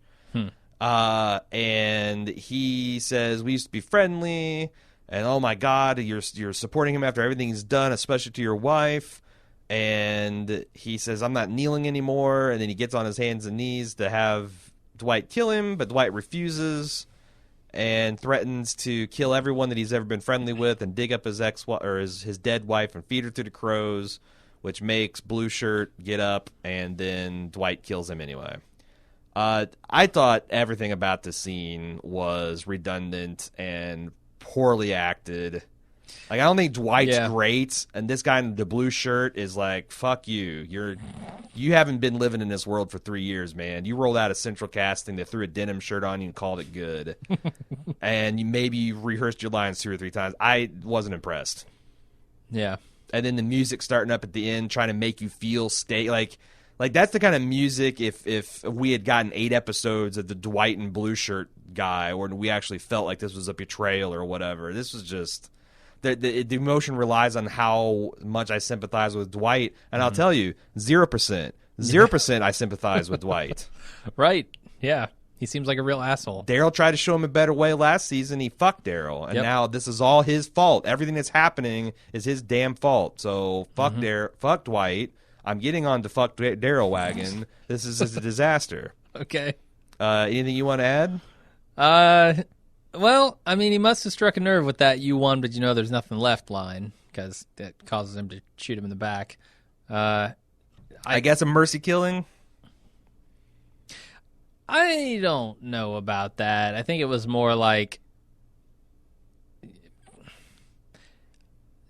And he says, we used to be friendly, and oh my God, you're supporting him after everything he's done, especially to your wife. And he says, I'm not kneeling anymore, and then he gets on his hands and knees to have Dwight kill him, but Dwight refuses and threatens to kill everyone that he's ever been friendly with and dig up his his dead wife and feed her to the crows, which makes Blue Shirt get up, and then Dwight kills him anyway. I thought everything about the scene was redundant and poorly acted. Like, I don't think Dwight's great, and this guy in the blue shirt is like, fuck you. You haven't been living in this world for 3 years, man. You rolled out a central casting that threw a denim shirt on you and called it good. And you rehearsed your lines 2 or 3 times. I wasn't impressed. Yeah. And then the music starting up at the end, trying to make you feel like that's the kind of music if we had gotten 8 episodes of the Dwight and blue shirt guy, or we actually felt like this was a betrayal or whatever. This was just... The emotion relies on how much I sympathize with Dwight, and I'll tell you, 0%. 0% I sympathize with Dwight. Right. Yeah. He seems like a real asshole. Daryl tried to show him a better way last season. He fucked Daryl, and now this is all his fault. Everything that's happening is his damn fault. So fuck fuck Dwight. I'm getting on to fuck Daryl wagon. This is a disaster. Okay. Anything you want to add? Well, I mean, he must have struck a nerve with that "you won, but you know there's nothing left" line, because that causes him to shoot him in the back. I guess a mercy killing? I don't know about that. I think it was more like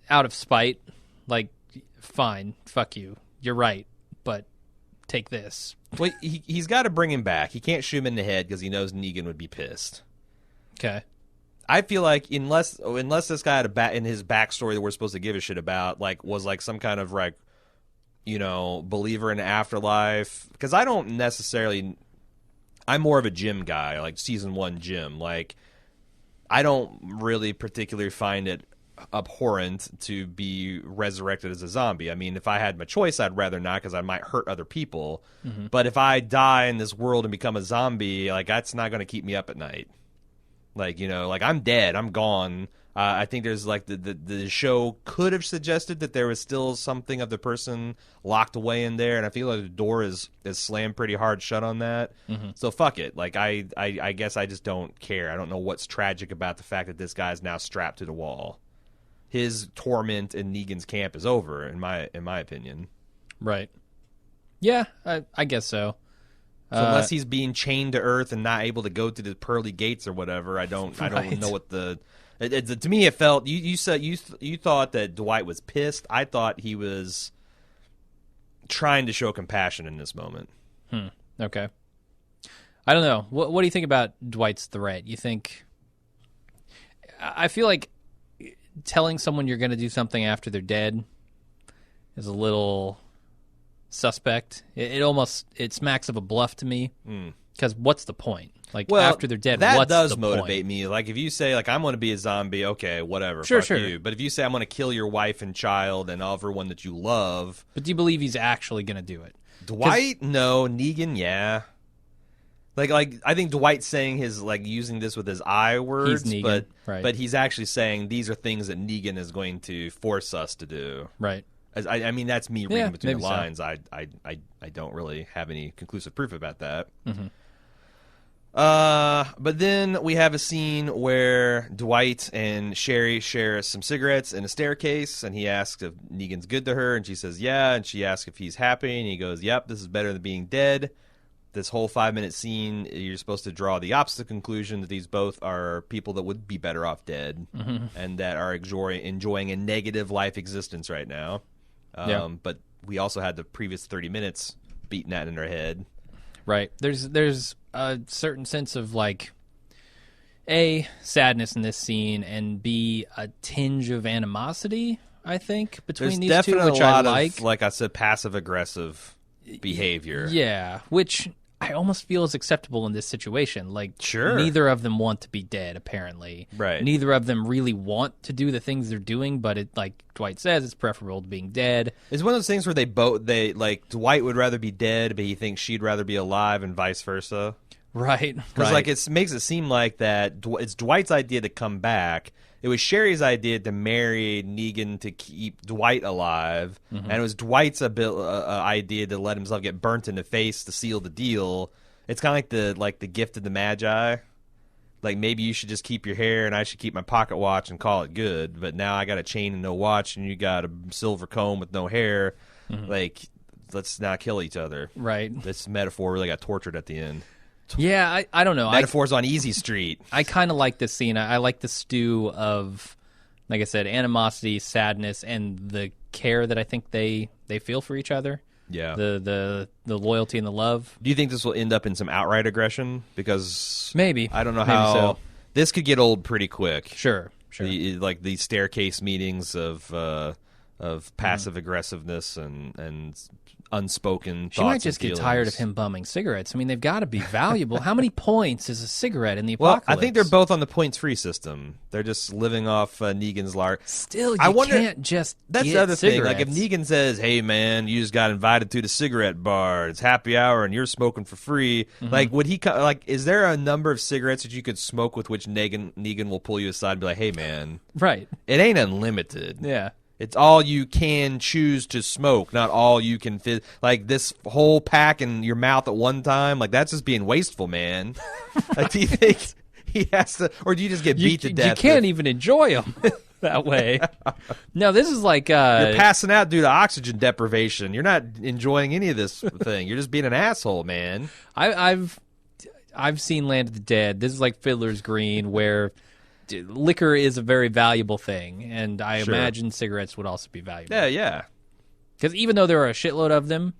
out of spite. Like, fine, fuck you. You're right, but take this. Well, he's got to bring him back. He can't shoot him in the head because he knows Negan would be pissed. Okay. I feel like unless this guy had in his backstory that we're supposed to give a shit about, like, was like some kind of like, believer in the afterlife. Because I don't necessarily. I'm more of a Jim guy, like season 1 Jim. Like, I don't really particularly find it abhorrent to be resurrected as a zombie. I mean, if I had my choice, I'd rather not because I might hurt other people. Mm-hmm. But if I die in this world and become a zombie, like, that's not going to keep me up at night. Like, like I'm dead, I'm gone. I think there's like the show could have suggested that there was still something of the person locked away in there, and I feel like the door is slammed pretty hard shut on that. Mm-hmm. So fuck it. Like I guess I just don't care. I don't know what's tragic about the fact that this guy's now strapped to the wall. His torment in Negan's camp is over, in my opinion. Right. Yeah, I guess so. So unless he's being chained to Earth and not able to go through the pearly gates or whatever, I don't know what the. To me, it felt you said you thought that Dwight was pissed. I thought he was trying to show compassion in this moment. Okay. I don't know. What do you think about Dwight's threat? You think? I feel like telling someone you're going to do something after they're dead is a little suspect. It smacks of a bluff to me. Because what's the point? Like, after they're dead, that what's does the motivate point? me. Like, if you say, like, I'm going to be a zombie, okay, whatever, sure. you. But if you say I'm going to kill your wife and child and everyone that you love, but do you believe he's actually going to do it? Dwight, no. Negan, yeah. Like I think Dwight's saying using this with his I words, he's Negan, but he's actually saying these are things that Negan is going to force us to do. Right. I mean, that's me reading between the lines. So. I don't really have any conclusive proof about that. Mm-hmm. But then we have a scene where Dwight and Sherry share some cigarettes in a staircase, and he asks if Negan's good to her, and she says yeah, and she asks if he's happy, and he goes, yep, this is better than being dead. This whole 5-minute scene, you're supposed to draw the opposite conclusion that these both are people that would be better off dead, and that are enjoying a negative life existence right now. But we also had the previous 30 minutes beating that in our head. Right. There's a certain sense of, like, A, sadness in this scene, and B, a tinge of animosity, I think, between these two, which I like. Of, like I said, passive-aggressive behavior. Yeah, which I almost feel is acceptable in this situation. Like, sure. Neither of them want to be dead, apparently. Right. Neither of them really want to do the things they're doing, but it, like Dwight says, it's preferable to being dead. It's one of those things where Dwight would rather be dead, but he thinks she'd rather be alive, and vice versa. Right. Because like it makes it seem like that it's Dwight's idea to come back. It was Sherry's idea to marry Negan to keep Dwight alive, and it was Dwight's idea to let himself get burnt in the face to seal the deal. It's kind of like the gift of the Magi. Like, maybe you should just keep your hair, and I should keep my pocket watch and call it good. But now I got a chain and no watch, and you got a silver comb with no hair. Like, let's not kill each other. Right. This metaphor really got tortured at the end. Yeah, I don't know. Metaphors on Easy Street. I kind of like this scene. I like the stew of, like I said, animosity, sadness, and the care that I think they feel for each other. Yeah. The loyalty and the love. Do you think this will end up in some outright aggression? Because maybe. I don't know how. So. This could get old pretty quick. Sure. Like these staircase meetings of passive aggressiveness and unspoken she thoughts. Might just get tired of him bumming cigarettes. I mean, they've got to be valuable. How many points is a cigarette in the apocalypse? Well, I think they're both on the points-free system. They're just living off Negan's lark. Still, you can't just That's get the other cigarettes. thing. Like, if Negan says, hey, man, you just got invited to the cigarette bar. It's happy hour, and you're smoking for free. Like, would he... Like, is there a number of cigarettes that you could smoke with which Negan will pull you aside and be like, hey, man... Right. It ain't unlimited. Yeah. It's all you can choose to smoke, not all you can fit. Like, this whole pack in your mouth at one time, like, that's just being wasteful, man. Like, do you think he has to, or do you just get beat to death? You can't even enjoy them that way. No, this is like... You're passing out due to oxygen deprivation. You're not enjoying any of this thing. You're just being an asshole, man. I've seen Land of the Dead. This is like Fiddler's Green, where... liquor is a very valuable thing, and I imagine cigarettes would also be valuable. Yeah. Because even though there are a shitload of them,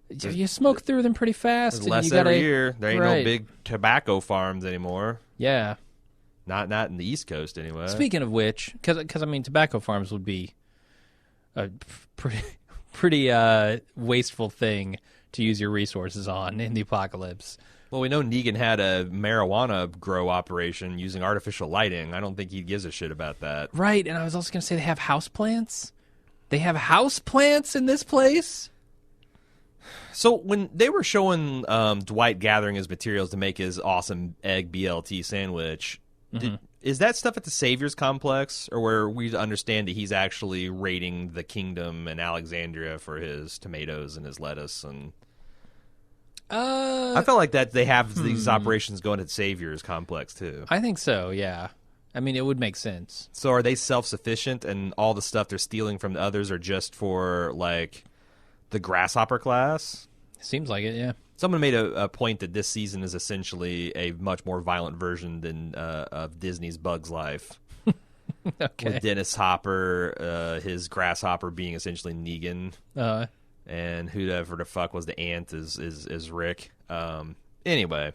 you smoke through them pretty fast. There's and less you gotta, every year. There ain't no right. big tobacco farms anymore. Yeah. Not in the East Coast anyway. Speaking of which, because I mean, tobacco farms would be a pretty wasteful thing to use your resources on in the apocalypse. Well, we know Negan had a marijuana grow operation using artificial lighting. I don't think he gives a shit about that. Right, and I was also going to say they have houseplants. They have houseplants in this place? So when they were showing Dwight gathering his materials to make his awesome egg BLT sandwich, is that stuff at the Savior's Complex, or where we understand that he's actually raiding the kingdom in Alexandria for his tomatoes and his lettuce? And I felt like that they have these operations going at Savior's Complex too. I think so, yeah. I mean, it would make sense. So are they self-sufficient, and all the stuff they're stealing from the others are just for like the grasshopper class? Seems like it, yeah. Someone made a point that this season is essentially a much more violent version than of Disney's Bug's Life. Okay. With Dennis Hopper, his grasshopper being essentially Negan, and whoever the fuck was the ant is Rick. Anyway,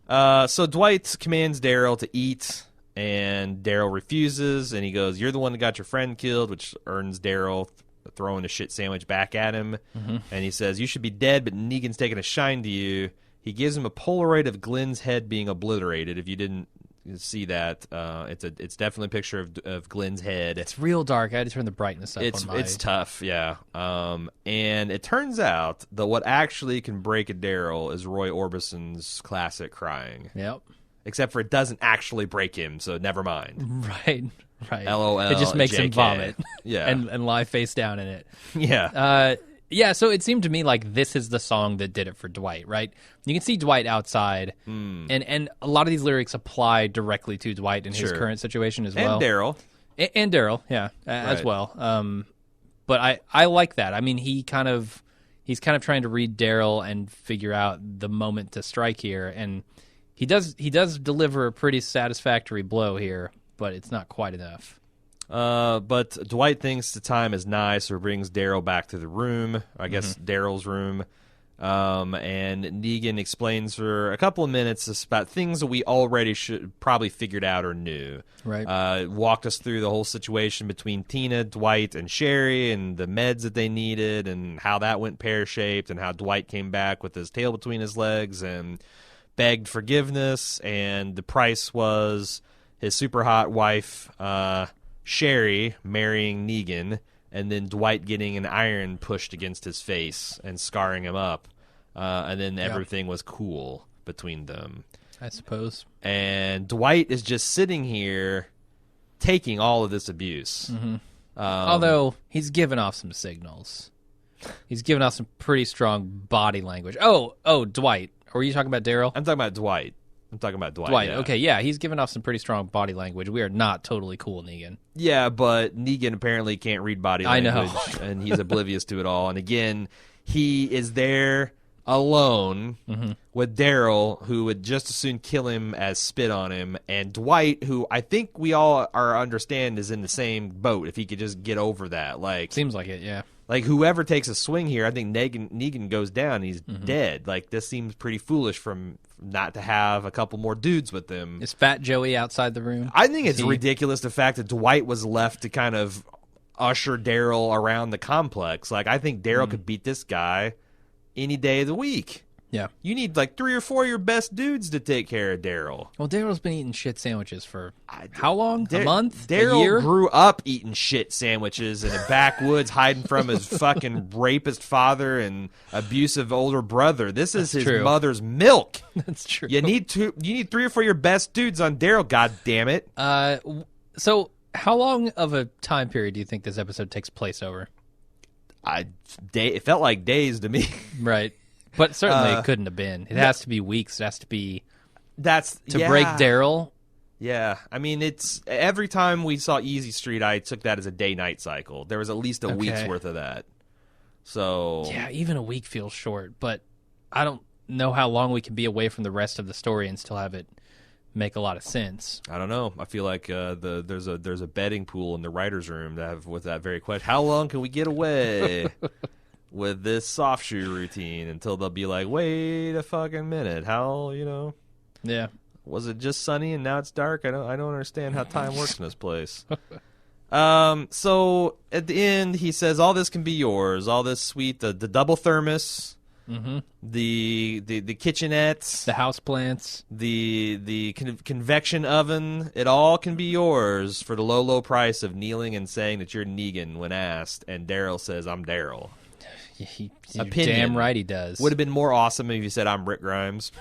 so Dwight commands Daryl to eat, and Daryl refuses, and he goes, "You're the one that got your friend killed," which earns Daryl throwing a shit sandwich back at him. And he says, "You should be dead, but Negan's taking a shine to you." He gives him a Polaroid of Glenn's head being obliterated. If you didn't see that, it's definitely a picture of Glenn's head. It's real dark. I had to turn the brightness up on my... It's tough, yeah. And it turns out that what actually can break a Daryl is Roy Orbison's classic crying. Yep. Except for it doesn't actually break him, so never mind. Right. LOL. It just makes him JK. vomit. Yeah. and lie face down in it. Yeah. Yeah, so it seemed to me like this is the song that did it for Dwight, right? You can see Dwight outside, and a lot of these lyrics apply directly to Dwight in his current situation as well. And Daryl. And Daryl, yeah, as Right. well. But I like that. I mean, he's kind of trying to read Daryl and figure out the moment to strike here, and he does deliver a pretty satisfactory blow here, but it's not quite enough. But Dwight thinks the time is nigh, so he brings Daryl back to the room. I guess Daryl's room. And Negan explains for a couple of minutes about things that we already should probably figured out or knew. Right. Walked us through the whole situation between Tina, Dwight, and Sherry, and the meds that they needed, and how that went pear-shaped, and how Dwight came back with his tail between his legs and begged forgiveness, and the price was his super hot wife, Sherry, marrying Negan, and then Dwight getting an iron pushed against his face and scarring him up. And then everything was cool between them. I suppose. And Dwight is just sitting here taking all of this abuse. Although he's given off some signals. He's given off some pretty strong body language. Oh, Dwight. Or were you talking about Daryl? I'm talking about Dwight. Dwight, yeah. okay, yeah, he's given off some pretty strong body language. We are not totally cool, Negan. Yeah, but Negan apparently can't read body I language, know. and he's oblivious to it all. And again, he is there alone with Daryl, who would just as soon kill him as spit on him, and Dwight, who I think we all understand is in the same boat. If he could just get over that, like Seems like it, yeah. like whoever takes a swing here, I think Negan goes down. He's dead. Like this seems pretty foolish from not to have a couple more dudes with them. Is Fat Joey outside the room? I think it's ridiculous the fact that Dwight was left to kind of usher Daryl around the complex. Like I think Daryl could beat this guy any day of the week. Yeah. You need like 3 or 4 of your best dudes to take care of Daryl. Well, Daryl's been eating shit sandwiches for how long? A month? Daryl a year? grew up eating shit sandwiches in the backwoods, hiding from his fucking rapist father and abusive older brother. This is his true. mother's milk. That's true. You need 3 or 4 of your best dudes on Daryl. God damn it! So how long of a time period do you think this episode takes place over? It felt like days to me. Right. But certainly it couldn't have been. It has to be weeks. It has to be to break Daryl. Yeah, I mean, it's every time we saw Easy Street, I took that as a day-night cycle. There was at least a week's worth of that. So Yeah, even a week feels short, but I don't know how long we can be away from the rest of the story and still have it make a lot of sense. I don't know. I feel like there's a betting pool in the writers' room that have with that very question. How long can we get away with this soft shoe routine until they'll be like, wait a fucking minute, how Yeah. was it just sunny and now it's dark? I don't understand how time works in this place. So at the end, he says, all this can be yours. All this sweet, the double thermos, the kitchenettes, The houseplants. the convection oven. It all can be yours for the low price of kneeling and saying that you're Negan when asked. And Daryl says, I'm Daryl. You're Opinion. damn right he does. Would have been more awesome if you said, I'm Rick Grimes.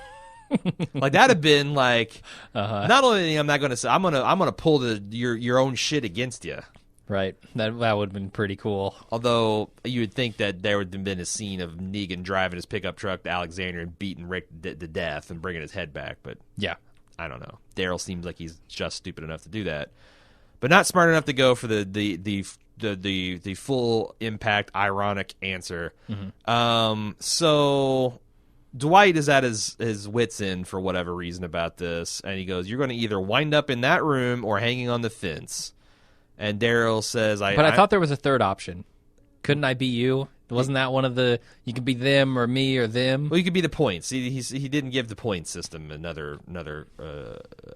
Like that'd have been like, not only am I going to say, I'm gonna pull your own shit against you. Right. That would have been pretty cool. Although you would think that there would have been a scene of Negan driving his pickup truck to Alexandria and beating Rick to death and bringing his head back. But Yeah. I don't know. Daryl seems like he's just stupid enough to do that, but not smart enough to go for the full impact ironic answer. So Dwight is at his wits' end for whatever reason about this, and he goes, "You're going to either wind up in that room or hanging on the fence." And Daryl says, But I thought there was a third option. Couldn't I be you? Wasn't that one of the, you could be them or me or them? Well, you could be the points. He didn't give the point system another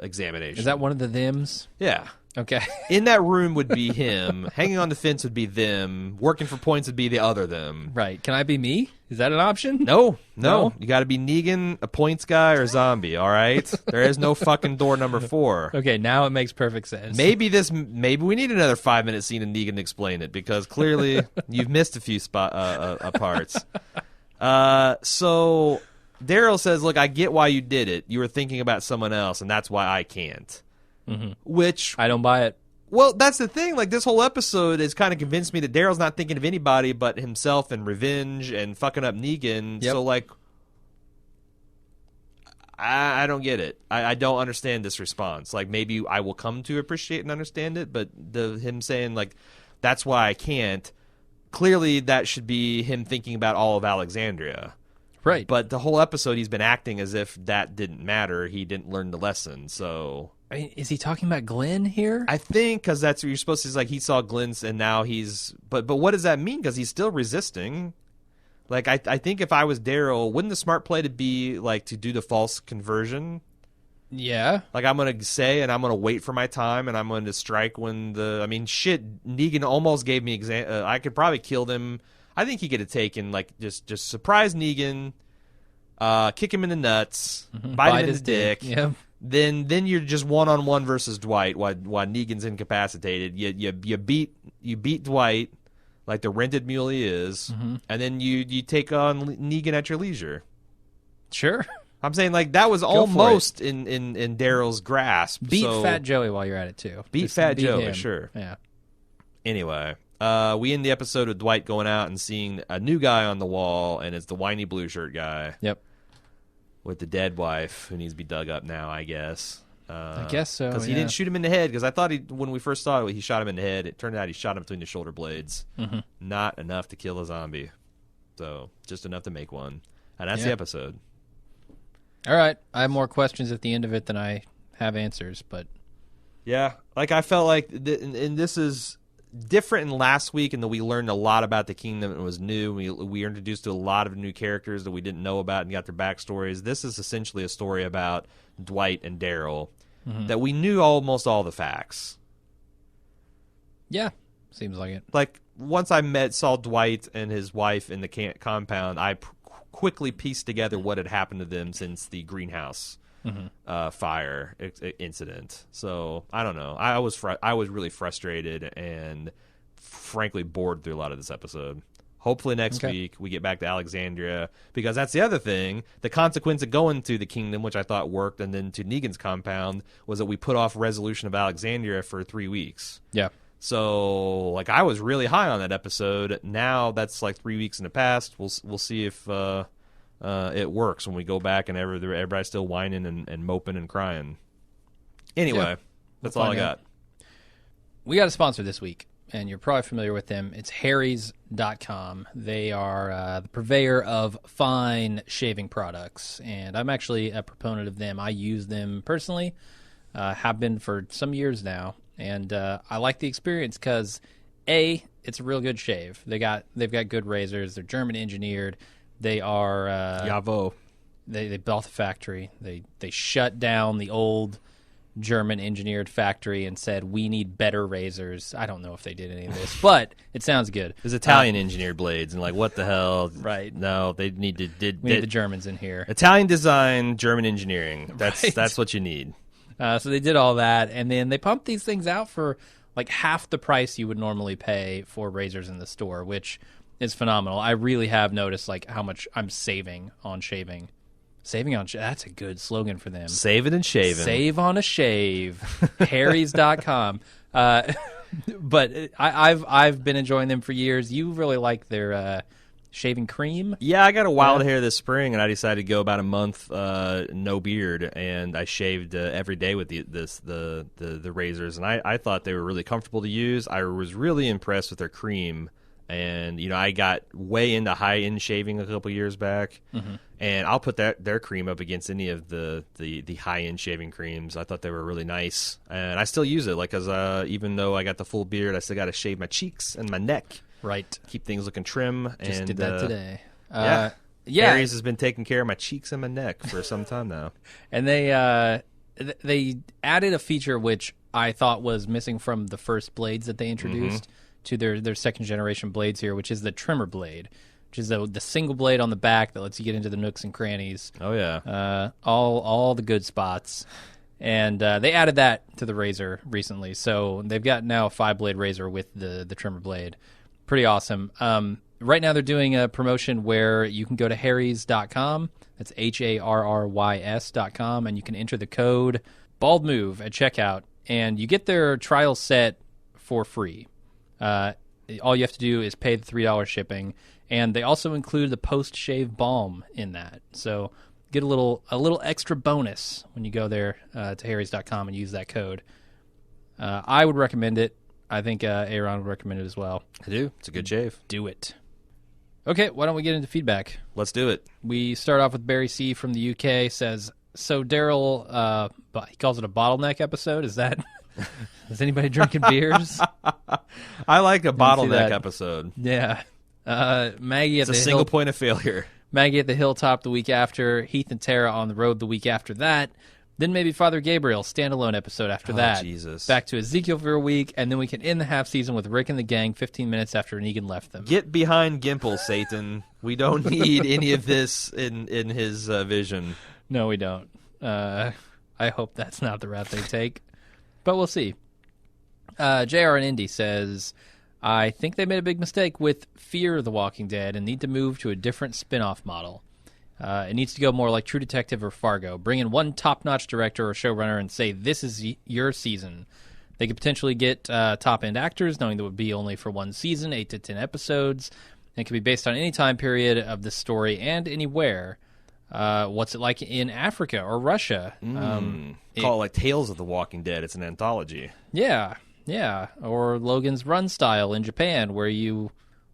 examination. Is that one of the thems? Yeah. Okay. In that room would be him. Hanging on the fence would be them. Working for points would be the other them. Right. Can I be me? Is that an option? No. No? You got to be Negan, a points guy, or a zombie, all right? There is no fucking door number 4. Okay, now it makes perfect sense. Maybe we need another 5-minute scene of Negan to explain it, because clearly you've missed a few parts. So Daryl says, look, I get why you did it. You were thinking about someone else, and that's why I can't. Which, I don't buy it. well, that's the thing. Like, this whole episode has kind of convinced me that Daryl's not thinking of anybody but himself and revenge and fucking up Negan. Yep. So, like, I don't get it. I don't understand this response. Like, maybe I will come to appreciate and understand it, but him saying, like, that's why I can't, clearly that should be him thinking about all of Alexandria. Right. But the whole episode, he's been acting as if that didn't matter. He didn't learn the lesson, so... I mean, is he talking about Glenn here? I think because that's what you're supposed to. Is like he saw Glenn's and now he's. But what does that mean? Because he's still resisting. Like I think if I was Daryl, wouldn't the smart play to be like to do the false conversion? Yeah. Like I'm gonna say, and I'm gonna wait for my time, and I'm gonna strike when the. I mean, shit. Negan almost gave me I could probably kill them. I think he could have taken like just surprise Negan, kick him in the nuts, bite him in the dick. Yeah. Then you're just 1-on-1 versus Dwight while Negan's incapacitated. You beat Dwight like the rented mule he is, and then you take on Negan at your leisure. Sure. I'm saying like that was almost in Daryl's grasp. Beat so Fat Joey while you're at it too. Beat Just Fat beat Joey, him. sure. Yeah. Anyway, we end the episode with Dwight going out and seeing a new guy on the wall, and it's the whiny blue shirt guy. Yep. With the dead wife who needs to be dug up now, I guess. I guess so. Because he didn't shoot him in the head. Because I thought when we first saw it, he shot him in the head. It turned out he shot him between the shoulder blades. Not enough to kill a zombie. So just enough to make one. And that's the episode. All right. I have more questions at the end of it than I have answers, but Yeah. Like I felt like, and this is different in last week in that we learned a lot about the kingdom. It was new. We were introduced to a lot of new characters that we didn't know about and got their backstories. This is essentially a story about Dwight and Daryl that we knew almost all the facts. yeah, seems like it. Like once I saw Dwight and his wife in the compound, I quickly pieced together what had happened to them since the greenhouse fire incident. So I don't know. I was really frustrated and frankly bored through a lot of this episode. Hopefully next week we get back to Alexandria, because that's the other thing. The consequence of going to the kingdom, which I thought worked, and then to Negan's compound, was that we put off resolution of Alexandria for 3 weeks. Yeah. So like I was really high on that episode. Now that's like 3 weeks in the past. We'll see if it works when we go back and everybody's still whining and moping and crying. Anyway, that's all I got. We got a sponsor this week, and you're probably familiar with them. It's Harry's Harry's.com. They are the purveyor of fine shaving products, and I'm actually a proponent of them. I use them personally, have been for some years now, and I like the experience because, A, it's a real good shave. They've got good razors. They're German engineered. They are Javo. They built a factory. They shut down the old German engineered factory and said, we need better razors. I don't know if they did any of this, but it sounds good. There's Italian engineered blades, and like, what the hell? Right. No, they need to We need the Germans in here. Italian design, German engineering. That's what you need. So they did all that, and then they pumped these things out for like half the price you would normally pay for razors in the store, which is phenomenal. I really have noticed like how much I'm saving on shaving. That's a good slogan for them. Save it and shave it. Save on a shave. Harry's.com. But I've been enjoying them for years. You really like their shaving cream? Yeah, I got a wild hair this spring, and I decided to go about a month no beard, and I shaved every day with the razors, and I thought they were really comfortable to use. I was really impressed with their cream. And, I got way into high-end shaving a couple years back, and I'll put their cream up against any of the high-end shaving creams. I thought they were really nice, and I still use it, because even though I got the full beard, I still got to shave my cheeks and my neck. Right. Keep things looking trim. Just did that today. Yeah. Yeah. Harry's has been taking care of my cheeks and my neck for some time now. And they added a feature which I thought was missing from the first blades that they introduced. To their second generation blades here, which is the trimmer blade, which is the single blade on the back that lets you get into the nooks and crannies. Oh yeah, all the good spots, and they added that to the razor recently. So they've got now a 5-blade razor with the trimmer blade. Pretty awesome. Right now they're doing a promotion where you can go to Harry's.com. That's HARRYS.com, and you can enter the code BaldMove at checkout, and you get their trial set for free. All you have to do is pay the $3 shipping, and they also include the post-shave balm in that. So get a little extra bonus when you go there to Harry's.com and use that code. I would recommend it. I think Aaron would recommend it as well. I do. It's a good shave. Do it. Okay, why don't we get into feedback? Let's do it. We start off with Barry C. from the UK. Says, so Daryl, he calls it a bottleneck episode. Is that... Is anybody drinking beers? I like a bottleneck episode. Yeah. Maggie at it's a single point of failure. Maggie at the Hilltop the week after. Heath and Tara on the road the week after that. Then maybe Father Gabriel standalone episode after that. Jesus. Back to Ezekiel for a week, and then we can end the half season with Rick and the gang 15 minutes after Negan left them. Get behind Gimple, Satan. We don't need any of this in his vision. No, we don't. I hope that's not the route they take. But we'll see. JR and Indy says, I think they made a big mistake with Fear the Walking Dead and need to move to a different spin-off model. It needs to go more like True Detective or Fargo. Bring in one top-notch director or showrunner and say, this is your season. They could potentially get top-end actors, knowing that it would be only for one season, 8 to 10 episodes. And it could be based on any time period of the story and anywhere. What's it like in Africa or Russia? Call it like Tales of the Walking Dead. It's an anthology. Yeah. Or Logan's Run style in Japan, where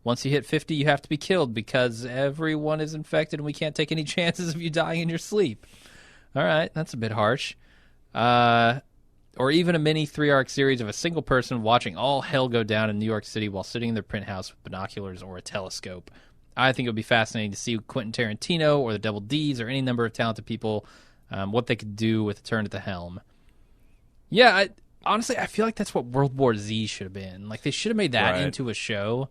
once you hit 50, you have to be killed because everyone is infected and we can't take any chances of you dying in your sleep. All right, that's a bit harsh. Or even a mini 3-arc series of a single person watching all hell go down in New York City while sitting in their penthouse with binoculars or a telescope. I think it would be fascinating to see Quentin Tarantino or the Double D's or any number of talented people, what they could do with a turn at the helm. Yeah, honestly, I feel like that's what World War Z should have been. Like, they should have made that into a show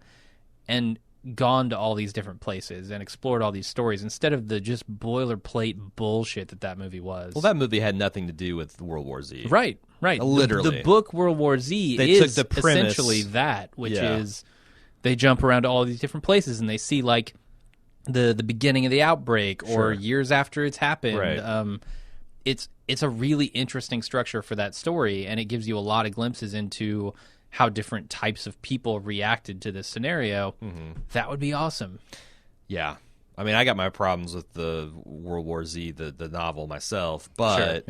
and gone to all these different places and explored all these stories instead of the just boilerplate bullshit that movie was. Well, that movie had nothing to do with World War Z. Right. Literally. The book World War Z is essentially that, which is they jump around to all these different places and they see, like, the beginning of the outbreak or years after it's happened. Right. It's a really interesting structure for that story, and it gives you a lot of glimpses into how different types of people reacted to this scenario. That would be awesome. Yeah. I mean, I got my problems with the World War Z, the novel myself, but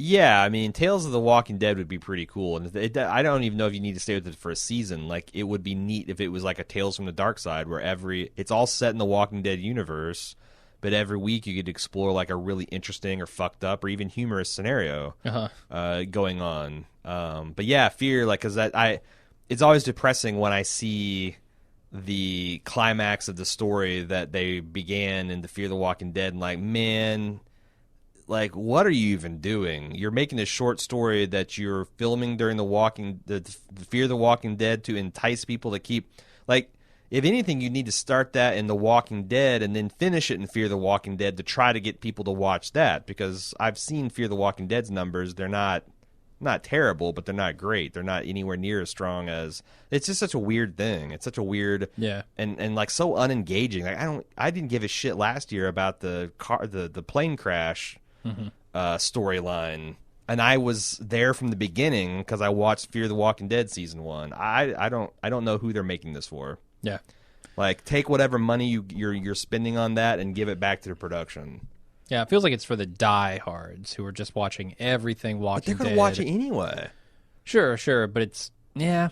Yeah, I mean, Tales of the Walking Dead would be pretty cool, and I don't even know if you need to stay with it for a season. Like, it would be neat if it was like a Tales from the Dark Side, where it's all set in the Walking Dead universe, but every week you could explore like a really interesting or fucked up or even humorous scenario going on. But yeah, Fear, like, because it's always depressing when I see the climax of the story that they began in the Fear the Walking Dead, and like, man. Like, what are you even doing? You're making a short story that you're filming during the Fear the Walking Dead to entice people to keep. Like, if anything, you need to start that in The Walking Dead and then finish it in Fear the Walking Dead to try to get people to watch that. Because I've seen Fear the Walking Dead's numbers. They're not terrible, but they're not great. They're not anywhere near as strong as. It's just such a weird thing. It's such a weird, and like so unengaging. Like, I didn't give a shit last year about the plane crash. Storyline, and I was there from the beginning because I watched Fear the Walking Dead season 1. I don't know who they're making this for. Yeah, like, take whatever money you're spending on that and give it back to the production. Yeah, it feels like it's for the diehards who are just watching everything Walking Dead. But they're gonna watch it anyway. Sure, but it's yeah.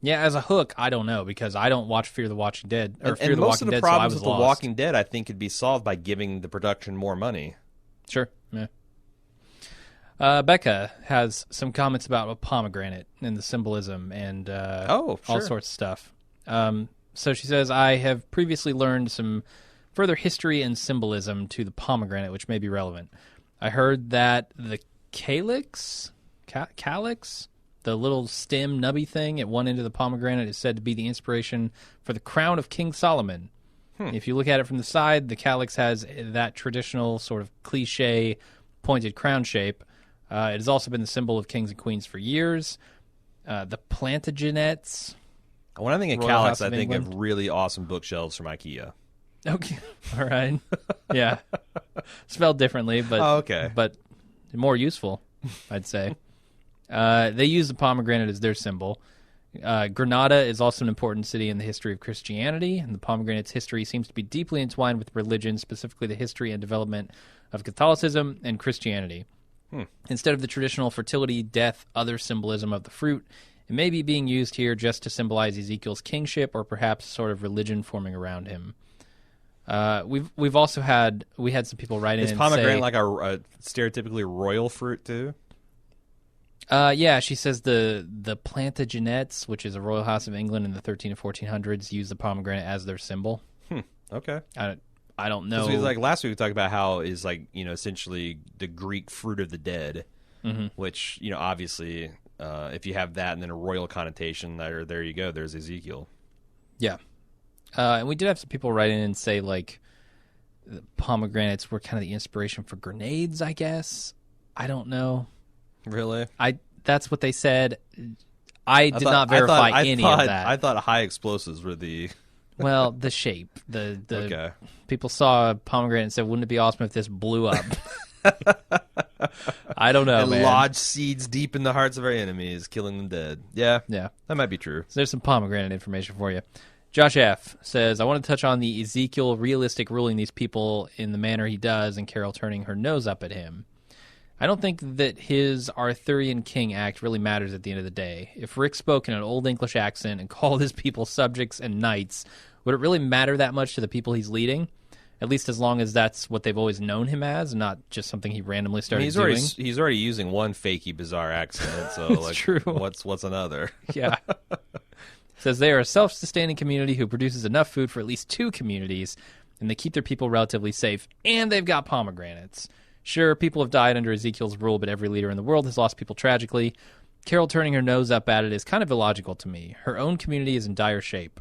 As a hook, I don't know because I don't watch Fear the Walking Dead or Fear the Walking Dead. Most of the problems with the Walking Dead, I think, could be solved by giving the production more money. Sure. Yeah. Becca has some comments about a pomegranate and the symbolism and all sorts of stuff. So she says, I have previously learned some further history and symbolism to the pomegranate, which may be relevant. I heard that the calyx, the little stem nubby thing at one end of the pomegranate, is said to be the inspiration for the crown of King Solomon. If you look at it from the side, the calyx has that traditional sort of cliche pointed crown shape. It has also been the symbol of kings and queens for years. The Plantagenets. When I think of calyx, I think of really awesome bookshelves from IKEA. Okay, all right. Yeah. Spelled differently, but okay. But more useful, I'd say. They use the pomegranate as their symbol. Granada is also an important city in the history of Christianity, and the pomegranate's history seems to be deeply entwined with religion, specifically the history and development of Catholicism and Christianity. Instead of the traditional fertility, death, other symbolism of the fruit, it may be being used here just to symbolize Ezekiel's kingship or perhaps sort of religion forming around him. We've also had some people write in and say... Is pomegranate like a stereotypically royal fruit too? Yeah, she says the Plantagenets, which is a royal house of England in the 13 and 1400s, use the pomegranate as their symbol. Okay. I don't know. Like last week we talked about how is essentially the Greek fruit of the dead, which obviously if you have that and then a royal connotation, there you go. There's Ezekiel. Yeah, and we did have some people write in and say like the pomegranates were kind of the inspiration for grenades. I guess I don't know. Really? That's what they said. I did not verify any of that. I thought high explosives were the... Well, the shape. The okay. People saw a pomegranate and said, wouldn't it be awesome if this blew up? I don't know, man. Lodge seeds deep in the hearts of our enemies, killing them dead. Yeah. That might be true. So there's some pomegranate information for you. Josh F. says, I want to touch on the Ezekiel realistic ruling these people in the manner he does and Carol turning her nose up at him. I don't think that his Arthurian king act really matters at the end of the day. If Rick spoke in an old English accent and called his people subjects and knights, would it really matter that much to the people he's leading? At least as long as that's what they've always known him as, not just something he randomly started doing. He's already using one fakey bizarre accent, so true. What's another? Yeah. Says they are a self-sustaining community who produces enough food for at least 2 communities, and they keep their people relatively safe, and they've got pomegranates. Sure, people have died under Ezekiel's rule, but every leader in the world has lost people tragically. Carol turning her nose up at it is kind of illogical to me. Her own community is in dire shape.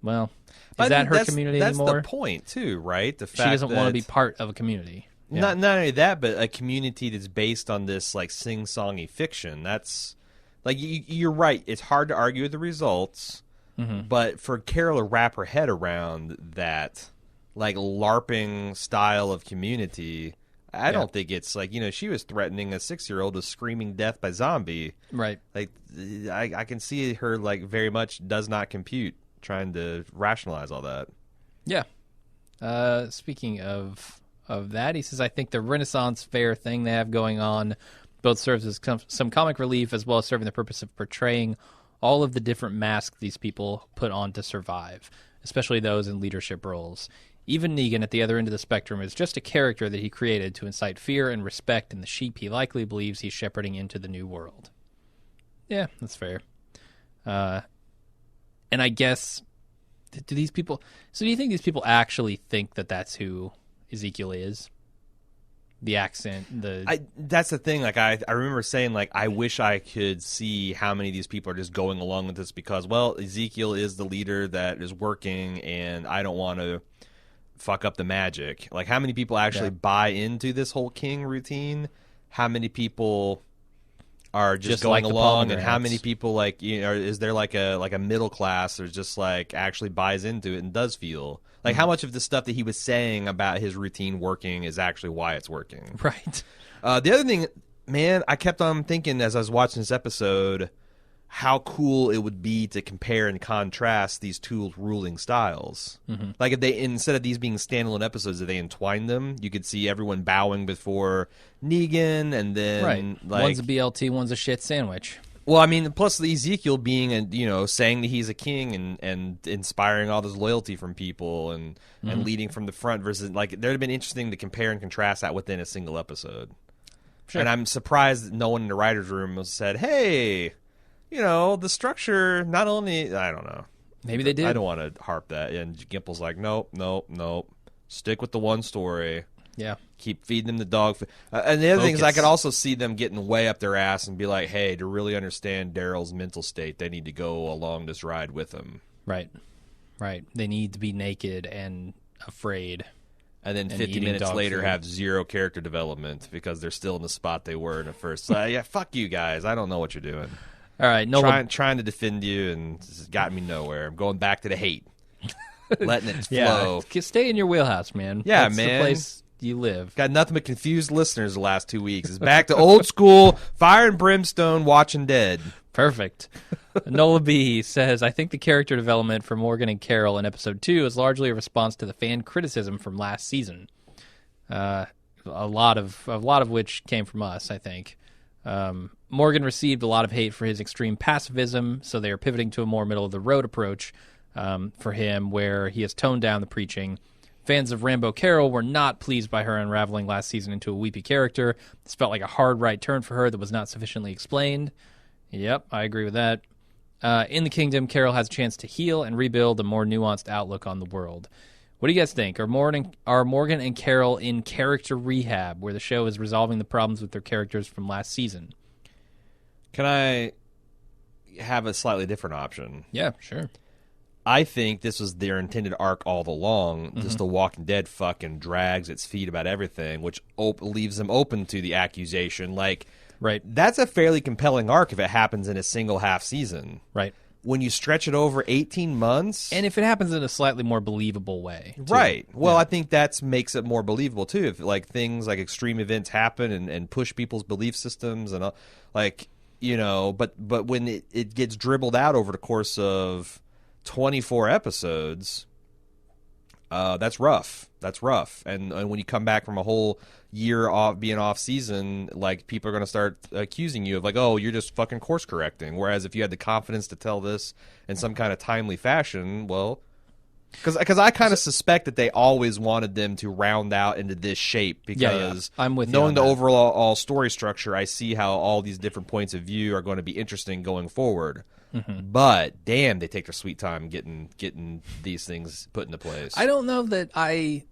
Well, is that her community anymore? That's the point, too, right? The fact she doesn't want to be part of a community. Yeah. Not only that, but a community that's based on this like sing-songy fiction. That's like you're right. It's hard to argue with the results, but for Carol to wrap her head around that like LARPing style of community, I don't think it's like she was threatening a 6-year-old with screaming death by zombie. Right. Like I can see her like very much does not compute trying to rationalize all that. Yeah. Speaking of that, he says, I think the Renaissance fair thing they have going on Both serves as some comic relief as well as serving the purpose of portraying all of the different masks these people put on to survive, especially those in leadership roles. Even Negan at the other end of the spectrum is just a character that he created to incite fear and respect in the sheep he likely believes he's shepherding into the new world. Yeah, that's fair. And I guess, do these people... So do you think these people actually think that that's who Ezekiel is? The accent, that's the thing. Like I remember saying, like, I wish I could see how many of these people are just going along with this because, well, Ezekiel is the leader that is working, and I don't want to fuck up the magic. Like, how many people actually buy into this whole king routine? How many people are just going like along, and how many people, like, you know, is there like a middle class that just like actually buys into it and does feel like how much of the stuff that he was saying about his routine working is actually why it's working? Right. The other thing, man, I kept on thinking as I was watching this episode how cool it would be to compare and contrast these two ruling styles. Mm-hmm. Like if they, instead of these being standalone episodes, if they entwined them, you could see everyone bowing before Negan, and then like, one's a BLT, one's a shit sandwich. Well, I mean, plus the Ezekiel being, saying that he's a king and inspiring all this loyalty from people and leading from the front versus, like, there'd have been interesting to compare and contrast that within a single episode. Sure. And I'm surprised that no one in the writer's room said, hey, the structure, not only, I don't know. Maybe they did. I don't want to harp that. And Gimple's like, nope. Stick with the one story. Yeah. Keep feeding them the dog food. And the other thing is I could also see them getting way up their ass and be like, hey, to really understand Daryl's mental state, they need to go along this ride with him. Right. They need to be naked and afraid. And then 50 minutes later have zero character development because they're still in the spot they were in at first. So, yeah, fuck you guys. I don't know what you're doing. All right. Trying to defend you, and it's got me nowhere. I'm going back to the hate. Letting it flow. Yeah, stay in your wheelhouse, man. Yeah, That's man. the place you live. Got nothing but confused listeners the last 2 weeks. It's back to old school fire and brimstone Watching Dead. Perfect. Nola B says, I think the character development for Morgan and Carol in episode 2 is largely a response to the fan criticism from last season. A lot of which came from us, I think. Morgan received a lot of hate for his extreme pacifism, so they are pivoting to a more middle-of-the-road approach for him, where he has toned down the preaching. Fans of Rambo Carol were not pleased by her unraveling last season into a weepy character. This felt like a hard right turn for her that was not sufficiently explained. Yep, I agree with that. In the Kingdom, Carol has a chance to heal and rebuild a more nuanced outlook on the world. What do you guys think? Are Morgan and Carol in character rehab, where the show is resolving the problems with their characters from last season? Can I have a slightly different option? Yeah, sure. I think this was their intended arc all along. Just The Walking Dead fucking drags its feet about everything, which leaves them open to the accusation. Like, right. That's a fairly compelling arc if it happens in a single half season. Right. When you stretch it over 18 months. And if it happens in a slightly more believable way. Too. Right. Well, yeah. I think that makes it more believable, too. If, like, things like extreme events happen and push people's belief systems and, like, but when it gets dribbled out over the course of 24 episodes, that's rough. And when you come back from a whole year off, being off season, like, people are going to start accusing you of, like, oh, you're just fucking course correcting. Whereas if you had the confidence to tell this in some kind of timely fashion, well, because I kind of suspect that they always wanted them to round out into this shape because I'm with knowing you the overall story structure, I see how all these different points of view are going to be interesting going forward. Mm-hmm. But damn, they take their sweet time getting these things put into place. I don't know that I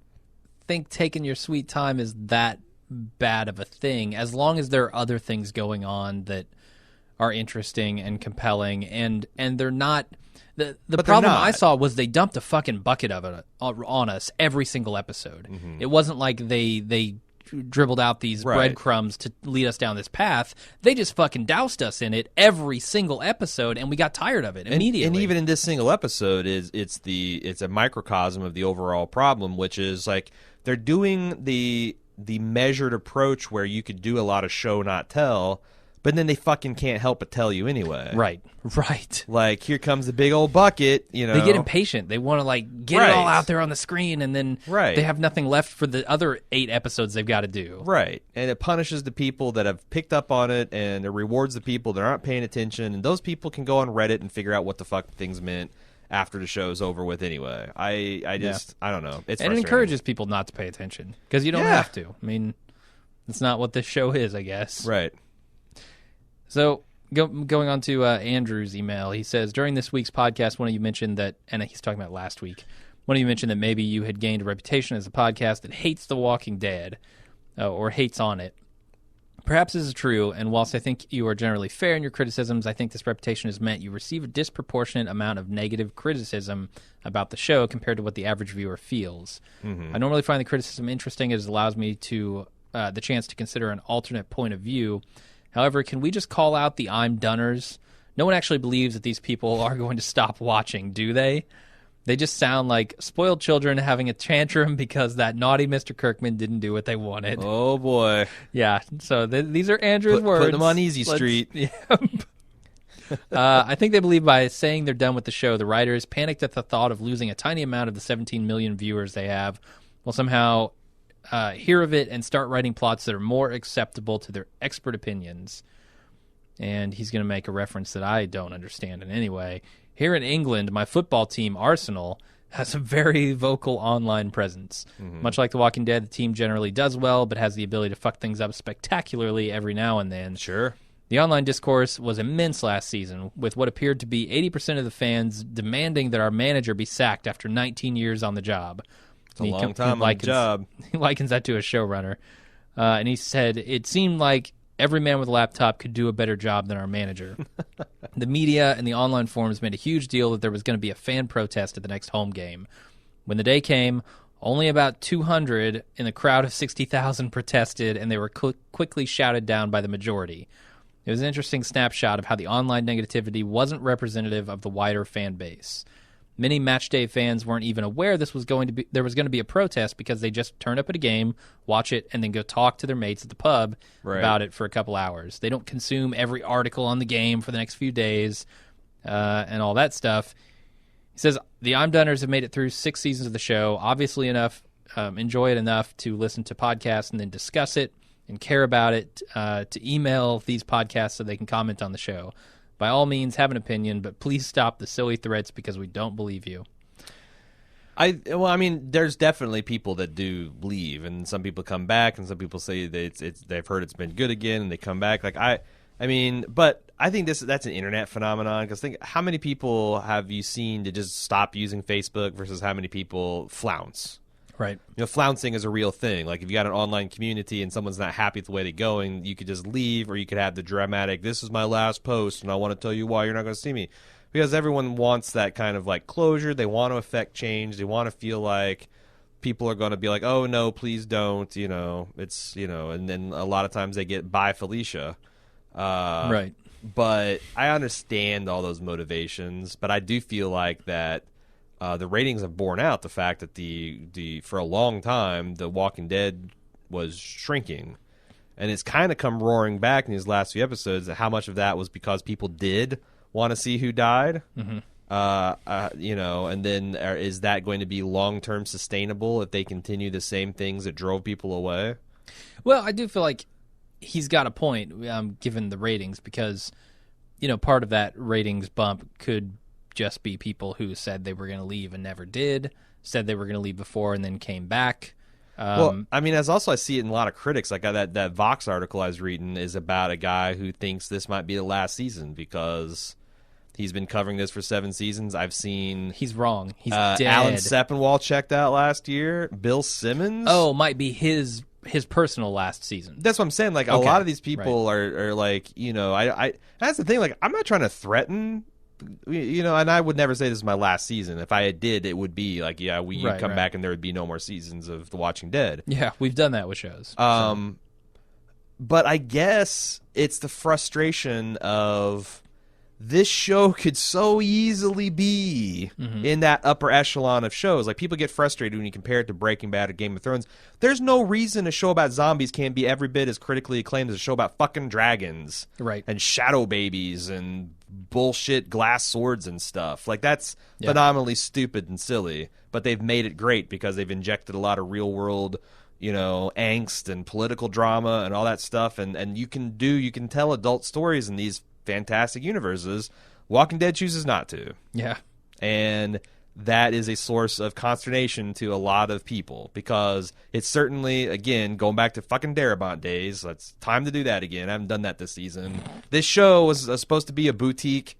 think taking your sweet time is that bad of a thing, as long as there are other things going on that are interesting and compelling, and they're not. The problem I saw was they dumped a fucking bucket of it on us every single episode. Mm-hmm. It wasn't like they dribbled out these breadcrumbs to lead us down this path. They just fucking doused us in it every single episode, and we got tired of it immediately. And even in this single episode, it's a microcosm of the overall problem, which is like they're doing the measured approach where you could do a lot of show not tell, but then they fucking can't help but tell you anyway. Right. Like, here comes the big old bucket, you know. They get impatient. They want to, like, get it all out there on the screen, and then they have nothing left for the other 8 episodes they've got to do. Right. And it punishes the people that have picked up on it, and it rewards the people that aren't paying attention, and those people can go on Reddit and figure out what the fuck things meant after the show's over with anyway. I don't know. It's and it encourages people not to pay attention, because you don't have to. I mean, it's not what this show is, I guess. Right. So, going on to Andrew's email, he says, during this week's podcast, one of you mentioned that, and he's talking about last week, one of you mentioned that maybe you had gained a reputation as a podcast that hates The Walking Dead, or hates on it. Perhaps this is true, and whilst I think you are generally fair in your criticisms, I think this reputation has meant you receive a disproportionate amount of negative criticism about the show compared to what the average viewer feels. Mm-hmm. I normally find the criticism interesting as it allows me to the chance to consider an alternate point of view. However, can we just call out the I'm Doners? No one actually believes that these people are going to stop watching, do they? They just sound like spoiled children having a tantrum because that naughty Mr. Kirkman didn't do what they wanted. Oh, boy. Yeah, so these are Andrew's words. Put them on Easy Street. I think they believe by saying they're done with the show, the writers panicked at the thought of losing a tiny amount of the 17 million viewers they have will somehow hear of it and start writing plots that are more acceptable to their expert opinions. And he's going to make a reference that I don't understand in any way. Here in England, my football team, Arsenal, has a very vocal online presence. Mm-hmm. Much like The Walking Dead, the team generally does well, but has the ability to fuck things up spectacularly every now and then. Sure. The online discourse was immense last season, with what appeared to be 80% of the fans demanding that our manager be sacked after 19 years on the job. It's a long time on the job. He likens that to a showrunner. And he said, it seemed like every man with a laptop could do a better job than our manager. The media and the online forums made a huge deal that there was going to be a fan protest at the next home game. When the day came, only about 200 in the crowd of 60,000 protested, and they were quickly shouted down by the majority. It was an interesting snapshot of how the online negativity wasn't representative of the wider fan base. Many matchday fans weren't even aware there was going to be a protest because they just turned up at a game, watch it, and then go talk to their mates at the pub about it for a couple hours. They don't consume every article on the game for the next few days and all that stuff. He says, the I'm Doners have made it through 6 seasons of the show, obviously enough, enjoy it enough to listen to podcasts and then discuss it and care about it, to email these podcasts so they can comment on the show. By all means, have an opinion, but please stop the silly threats because we don't believe you. There's definitely people that do leave, and some people come back, and some people say that they've heard it's been good again, and they come back. But I think that's an internet phenomenon, because think how many people have you seen to just stop using Facebook versus how many people flounce? Right. Flouncing is a real thing. Like, if you got an online community and someone's not happy with the way they're going, you could just leave, or you could have the dramatic, this is my last post, and I want to tell you why you're not going to see me. Because everyone wants that kind of, like, closure. They want to affect change. They want to feel like people are going to be like, oh, no, please don't, and then a lot of times they get, bye, Felicia. Right. But I understand all those motivations, but I do feel like that the ratings have borne out the fact that the for a long time The Walking Dead was shrinking, and it's kind of come roaring back in these last few episodes. How much of that was because people did want to see who died, mm-hmm. And then is that going to be long term sustainable if they continue the same things that drove people away? Well, I do feel like he's got a point, given the ratings, because part of that ratings bump could just be people who said they were going to leave and never did, said they were going to leave before and then came back. As also I see it in a lot of critics, like that Vox article I was reading is about a guy who thinks this might be the last season because he's been covering this for 7 seasons. I've seen... He's wrong. He's dead. Alan Sepinwall checked out last year. Bill Simmons. Oh, might be his personal last season. That's what I'm saying. Like, a lot of these people are like, that's the thing. Like, I'm not trying to threaten... and I would never say this is my last season. If I did, it would be like, you'd come back and there would be no more seasons of The Walking Dead. Yeah, we've done that with shows. But I guess it's the frustration of this show could so easily be in that upper echelon of shows. Like, people get frustrated when you compare it to Breaking Bad or Game of Thrones. There's no reason a show about zombies can't be every bit as critically acclaimed as a show about fucking dragons. Right. And shadow babies and bullshit glass swords and stuff. Like, that's phenomenally stupid and silly. But they've made it great because they've injected a lot of real world, angst and political drama and all that stuff. And you can tell adult stories in these fantastic universes. Walking Dead chooses not to. Yeah. And that is a source of consternation to a lot of people because it's certainly, again, going back to fucking Darabont days, it's time to do that again. I haven't done that this season. This show was supposed to be a boutique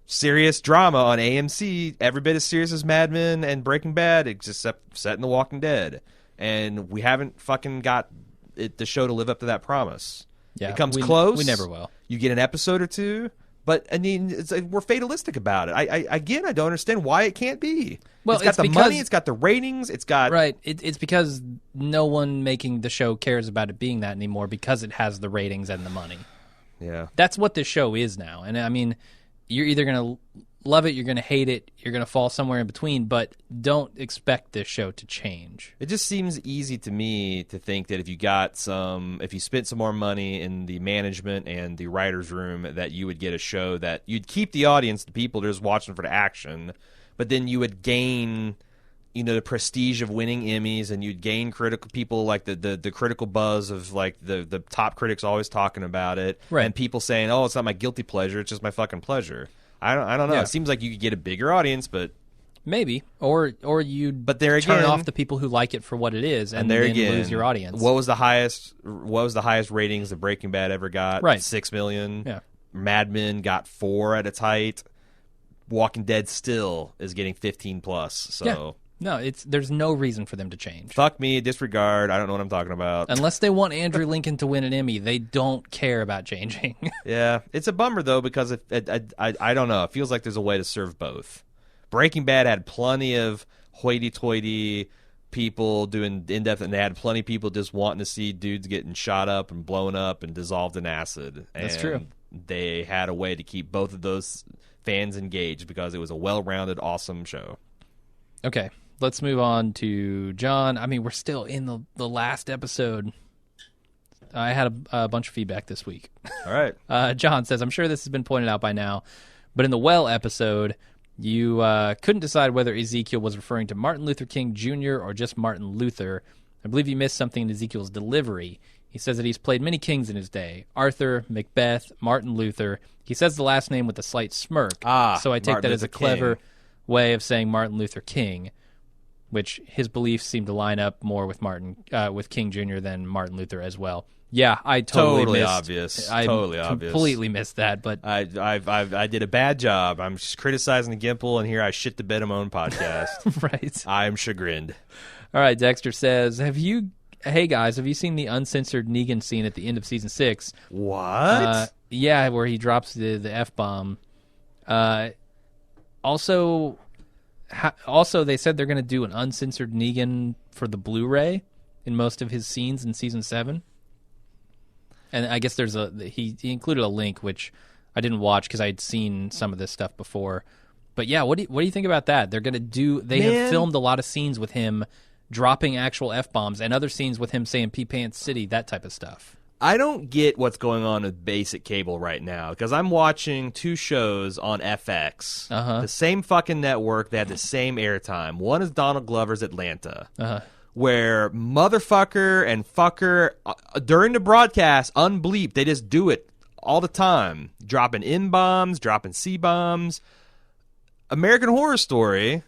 serious drama on AMC, every bit as serious as Mad Men and Breaking Bad, except set in The Walking Dead. And we haven't fucking got the show to live up to that promise. Yeah, it comes close. We never will. You get an episode or two, but I mean, it's like we're fatalistic about it. I don't understand why it can't be. Well, it's got the money, it's got the ratings, it's got right. It's because no one making the show cares about it being that anymore because it has the ratings and the money. Yeah, that's what this show is now. And I mean, you're either gonna love it, you're gonna hate it, you're gonna fall somewhere in between. But don't expect this show to change. It just seems easy to me to think that if you spent some more money in the management and the writers' room, that you would get a show that you'd keep the audience, the people just watching for the action, but then you would gain, the prestige of winning Emmys, and you'd gain critical people, like the critical buzz of like the top critics always talking about it, right. And people saying, "Oh, it's not my guilty pleasure; it's just my fucking pleasure." I don't know. Yeah. It seems like you could get a bigger audience, but maybe, or you'd there turn again, off the people who like it for what it is, and there then again, lose your audience. What was the highest ratings that Breaking Bad ever got? Right, 6 million. Yeah. Mad Men got 4 at its height. Walking Dead still is getting 15 plus. So yeah. No, there's no reason for them to change. Fuck me, disregard. I don't know what I'm talking about. Unless they want Andrew Lincoln to win an Emmy, they don't care about changing. Yeah, it's a bummer though because I don't know. It feels like there's a way to serve both. Breaking Bad had plenty of hoity-toity people doing in-depth, and they had plenty of people just wanting to see dudes getting shot up and blown up and dissolved in acid. That's true. They had a way to keep both of those fans engaged because it was a well-rounded, awesome show. Okay, let's move on to John. I mean, we're still in the last episode. I had a bunch of feedback this week. All right. John says, I'm sure this has been pointed out by now, but in the Well episode, you couldn't decide whether Ezekiel was referring to Martin Luther King Jr. or just Martin Luther. I believe you missed something in Ezekiel's delivery. He says that he's played many kings in his day. Arthur, Macbeth, Martin Luther. He says the last name with a slight smirk. So I take Martin that as a Luther clever King. way of saying Martin Luther King, which his beliefs seem to line up more with with King Jr. than Martin Luther as well. Yeah, I totally missed. Obvious. I totally obvious. Completely missed that, but I did a bad job. I'm just criticizing the Gimple, and here I shit the bed on my own podcast. right. I'm chagrined. All right, Dexter says, hey guys, have you seen the uncensored Negan scene at the end of season 6? What? Yeah, where he drops the F-bomb. Also, they said they're going to do an uncensored Negan for the Blu-ray in most of his scenes in season 7. And I guess he included a link, which I didn't watch because I had seen some of this stuff before. But yeah, what do you think about that? They're going to they have filmed a lot of scenes with him dropping actual F-bombs and other scenes with him saying Pea Pants City, that type of stuff. I don't get what's going on with basic cable right now because I'm watching 2 shows on FX. The same fucking network. They have the same airtime. One is Donald Glover's Atlanta. Where motherfucker and fucker during the broadcast, unbleeped, they just do it all the time. Dropping N-bombs, dropping C-bombs. American Horror Story,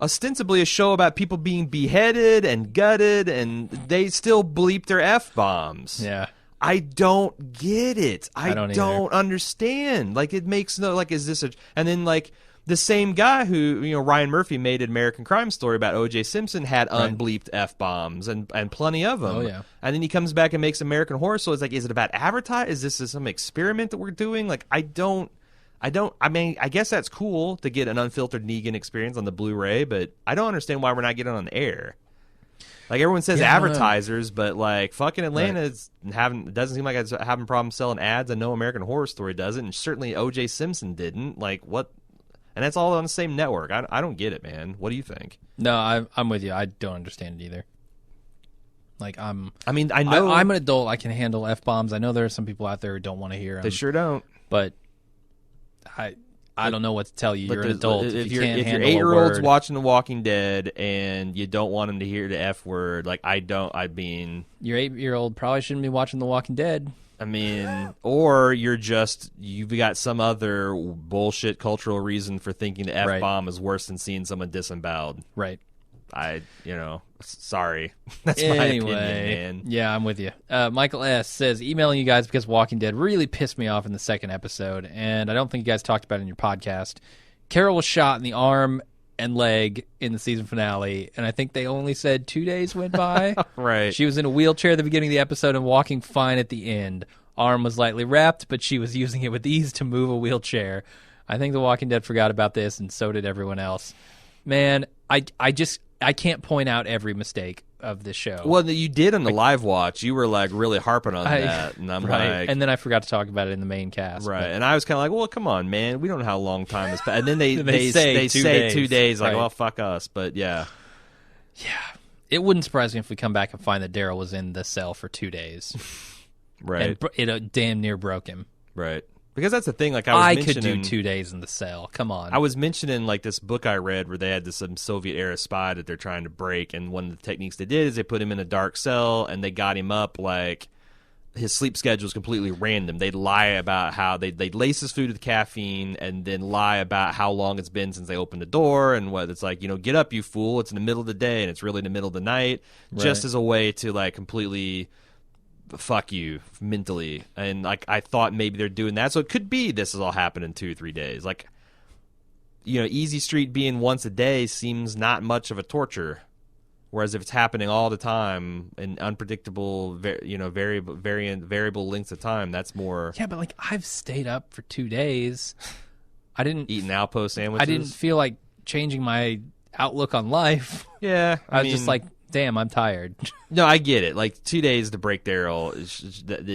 ostensibly a show about people being beheaded and gutted, and they still bleep their F-bombs. Yeah. I don't get it. I don't understand. Like, it makes no, like, is this a, and then, like, the same guy who, Ryan Murphy made an American Crime Story about O.J. Simpson had unbleeped F-bombs and plenty of them. Oh, yeah. And then he comes back and makes American Horror Story. It's like, is it about advertise? Is this some experiment that we're doing? Like, I mean, I guess that's cool to get an unfiltered Negan experience on the Blu-ray, but I don't understand why we're not getting it on the air. Like everyone says Yeah, I don't know. advertisers, but like fucking Atlanta doesn't seem like it's having problems selling ads. I know American Horror Story doesn't, and certainly O.J. Simpson didn't. Like what? And that's all on the same network. I don't get it, man. What do you think? No, I'm with you. I don't understand it either. Like I mean, I know I'm an adult. I can handle F-bombs. I know there are some people out there who don't want to hear them. they sure don't. But I don't know what to tell you. You're an adult. If you can't if handle your a 8-year-old's word. watching The Walking Dead and you don't want them to hear the F word, like I mean, Your 8-year-old probably shouldn't be watching The Walking Dead. or you've got some other bullshit cultural reason for thinking the F-bomb is worse than seeing someone disemboweled. Right. Sorry. That's my opinion, man. Yeah, I'm with you. Michael S. says, emailing you guys because Walking Dead really pissed me off in the second episode, and I don't think you guys talked about it in your podcast. Carol was shot in the arm and leg in the season finale, and I think they only said 2 days went by. Right. She was in a wheelchair at the beginning of the episode and walking fine at the end. Arm was lightly wrapped, but she was using it with ease to move a wheelchair. I think The Walking Dead forgot about this, and so did everyone else. Man, I can't point out every mistake of this show. Well, you did on the live watch. You were like really harping on that, and I'm right. like, And then I forgot to talk about it in the main cast. right. but- And I was kind of like, well, come on, man. We don't know how long time has passed. And then they They say, say 2 days. Like, Right. well, fuck us. But yeah, It wouldn't surprise me if we come back and find that Daryl was in the cell for 2 days. right, And it damn near broke him. right. Because that's the thing. Like I was could do mentioning, 2 days in the cell. Come on. I was mentioning like this book I read where they had this some Soviet era spy that they're trying to break, and one of the techniques they did is they put him in a dark cell and they got him up like his sleep schedule is completely random. They'd lie about how they'd lace his food with caffeine and then lie about how long it's been since they opened the door and what it's like, get up, you fool. It's in the middle of the day and it's really in the middle of the night, just Right. as a way to like completely fuck you mentally. And like I thought maybe they're doing that. So it could be this is all happening in 2 or 3 days. Like, Easy Street being once a day seems not much of a torture. Whereas if it's happening all the time in unpredictable, variable lengths of time, that's more Yeah, but like I've stayed up for 2 days. I didn't eating Alpo sandwiches. I didn't feel like changing my outlook on life. Yeah, I was just like, damn, I'm tired. no, I get it. Like 2 days to break Daryl,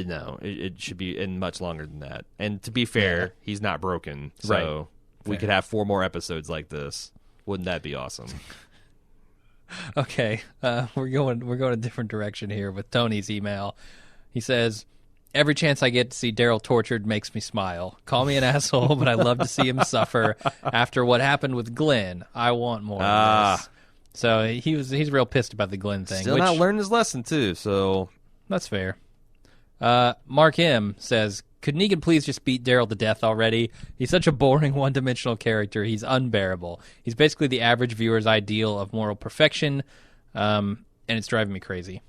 no, it should be in much longer than that. And to be fair, he's not broken, so Right. we Fair. could have 4 more episodes like this. Wouldn't that be awesome? Okay, we're going a different direction here with Tony's email. He says, "Every chance I get to see Daryl tortured makes me smile. Call me an asshole, but I love to see him suffer after what happened with Glenn. I want more of this." So he's real pissed about the Glenn thing. Still which, not learning his lesson too. So That's fair. Mark M says, "Could Negan please just beat Daryl to death already? He's such a boring, one-dimensional character. He's unbearable. He's basically the average viewer's ideal of moral perfection, and it's driving me crazy."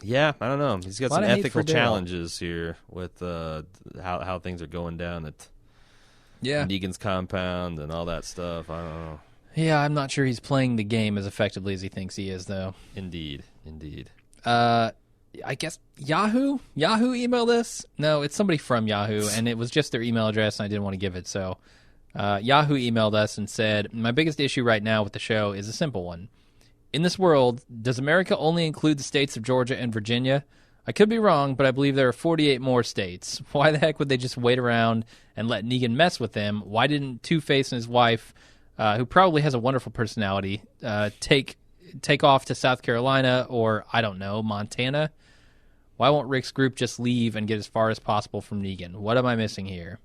yeah, I don't know. He's got A lot some of hate ethical for Daryl. challenges here with how things are going down at Negan's compound and all that stuff. I don't know. Yeah, I'm not sure he's playing the game as effectively as he thinks he is, though. Indeed. I guess Yahoo emailed us. No, it's somebody from Yahoo, and it was just their email address, and I didn't want to give it. So Yahoo emailed us and said, "My biggest issue right now with the show is a simple one. In this world, does America only include the states of Georgia and Virginia? I could be wrong, but I believe there are 48 more states. Why the heck would they just wait around and let Negan mess with them? Why didn't Two-Face and his wife, who probably has a wonderful personality, take off to South Carolina or, I don't know, Montana? Why won't Rick's group just leave and get as far as possible from Negan? What am I missing here?"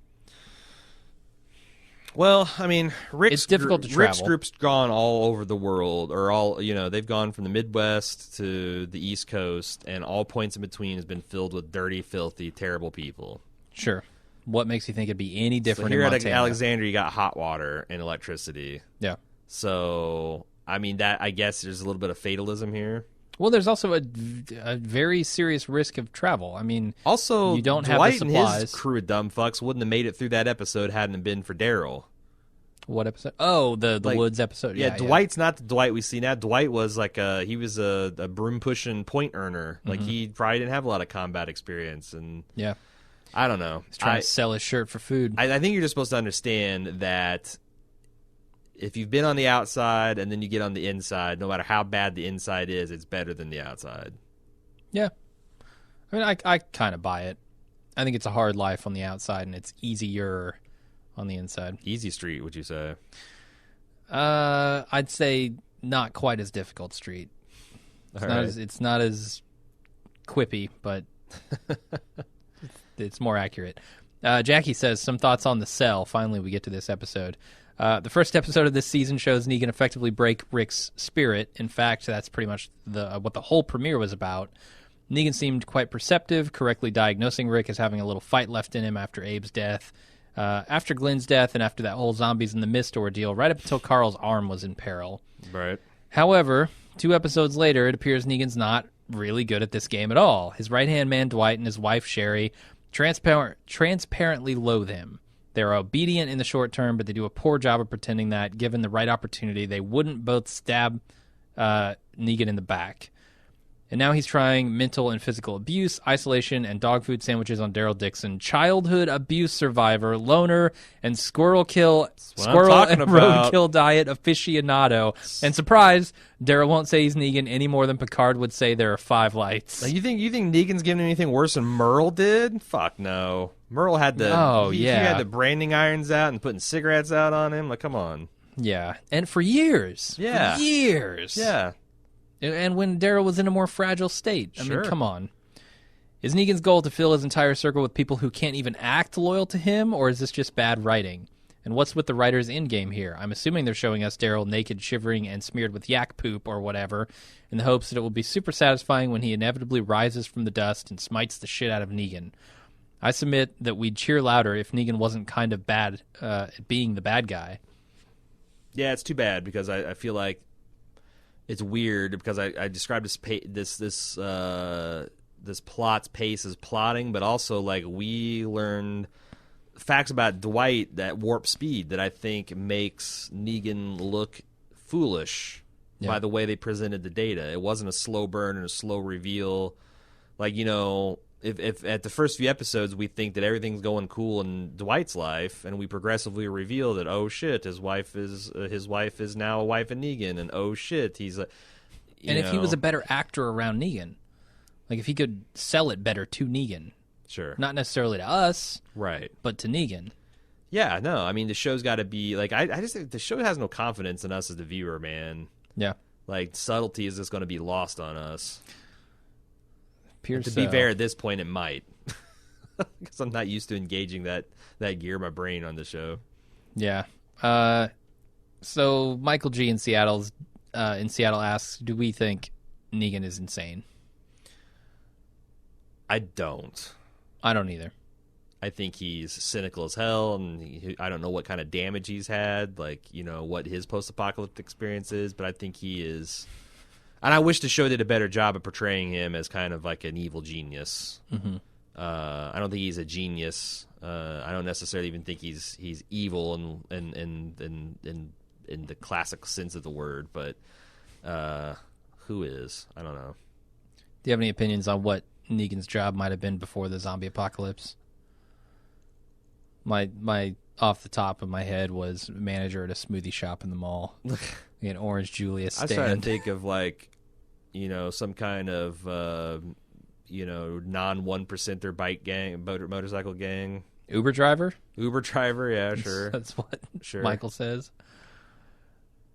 Well, I mean, It's difficult to Rick's travel. group's gone all over the world, or they've gone from the Midwest to the East Coast, and all points in between has been filled with dirty, filthy, terrible people. Sure. What makes you think it'd be any So different here in at Montana? Alexandria, you got hot water and electricity. Yeah. So, I mean, I guess there's a little bit of fatalism here. Well, there's also a very serious risk of travel. I mean, Also, you don't have Dwight the and his supplies. crew of dumb fucks wouldn't have made it through that episode hadn't it been for Daryl. What episode? Oh, the Like, Woods episode. Yeah, Dwight's not the Dwight we see now. Dwight was like he was a broom pushing point earner. Like he probably didn't have a lot of combat experience, and Yeah. I don't know. He's trying to sell his shirt for food. I think you're just supposed to understand that if you've been on the outside and then you get on the inside, no matter how bad the inside is, it's better than the outside. Yeah. I mean, I kind of buy it. I think it's a hard life on the outside, and it's easier on the inside. Easy street, would you say? I'd say not quite as difficult street. It's not as quippy, but it's more accurate. Jackie says, some thoughts on the cell. Finally, we get to this episode. The first episode of this season shows Negan effectively break Rick's spirit. In fact, that's pretty much what the whole premiere was about. Negan seemed quite perceptive, correctly diagnosing Rick as having a little fight left in him after Abe's death. After Glenn's death and after that whole Zombies in the Mist ordeal, right up until Carl's arm was in peril. Right. However, 2 episodes later, it appears Negan's not really good at this game at all. His right-hand man, Dwight, and his wife, Sherry, transparently loathe him. They're obedient in the short term, but they do a poor job of pretending that, given the right opportunity, they wouldn't both stab Negan in the back. And now he's trying mental and physical abuse, isolation, and dog food sandwiches on Daryl Dixon, childhood abuse survivor, loner, and squirrel and roadkill diet aficionado. And surprise, Daryl won't say he's Negan any more than Picard would say there are 5 lights. You think Negan's giving him anything worse than Merle did? Fuck no. Merle had he had the branding irons out and putting cigarettes out on him. Like, come on. Yeah, and for years. Yeah. For years. Yeah. And when Daryl was in a more fragile state. I Sure. mean, come on. Is Negan's goal to fill his entire circle with people who can't even act loyal to him, or is this just bad writing? And what's with the writer's endgame here? I'm assuming they're showing us Daryl naked, shivering, and smeared with yak poop or whatever, in the hopes that it will be super satisfying when he inevitably rises from the dust and smites the shit out of Negan. I submit that we'd cheer louder if Negan wasn't kind of bad at being the bad guy. Yeah, it's too bad because I feel like it's weird because I described this plot's pace as plotting, but also like we learned facts about Dwight that warp speed that I think makes Negan look foolish by the way they presented the data. It wasn't a slow burn and a slow reveal. Like, you know, if at the first few episodes we think that everything's going cool in Dwight's life, and we progressively reveal that, oh shit, his wife is now a wife of Negan, and oh shit, he's a. If he was a better actor around Negan, like if he could sell it better to Negan, sure, not necessarily to us, right, but to Negan. Yeah, no, I mean the show's got to be like I just think the show has no confidence in us as the viewer, man. Yeah, like subtlety is just going to be lost on us. To so. be fair, at this point, it might, because I'm not used to engaging that gear in my brain on the show. Yeah. So Michael G in Seattle asks, "Do we think Negan is insane?" I don't. I don't either. I think he's cynical as hell, and I don't know what kind of damage he's had, like, you know, what his post-apocalyptic experience is, but I think he is. And I wish the show did a better job of portraying him as kind of like an evil genius. Mm-hmm. I don't think he's a genius. I don't necessarily even think he's evil in the classic sense of the word. But who is? I don't know. Do you have any opinions on what Negan's job might have been before the zombie apocalypse? My off the top of my head was manager at a smoothie shop in the mall. An Orange Julius stand. I was trying to think of like, you know, some kind of non 1%er bike gang, motorcycle gang. Uber driver, yeah, sure. That's what sure. Michael says.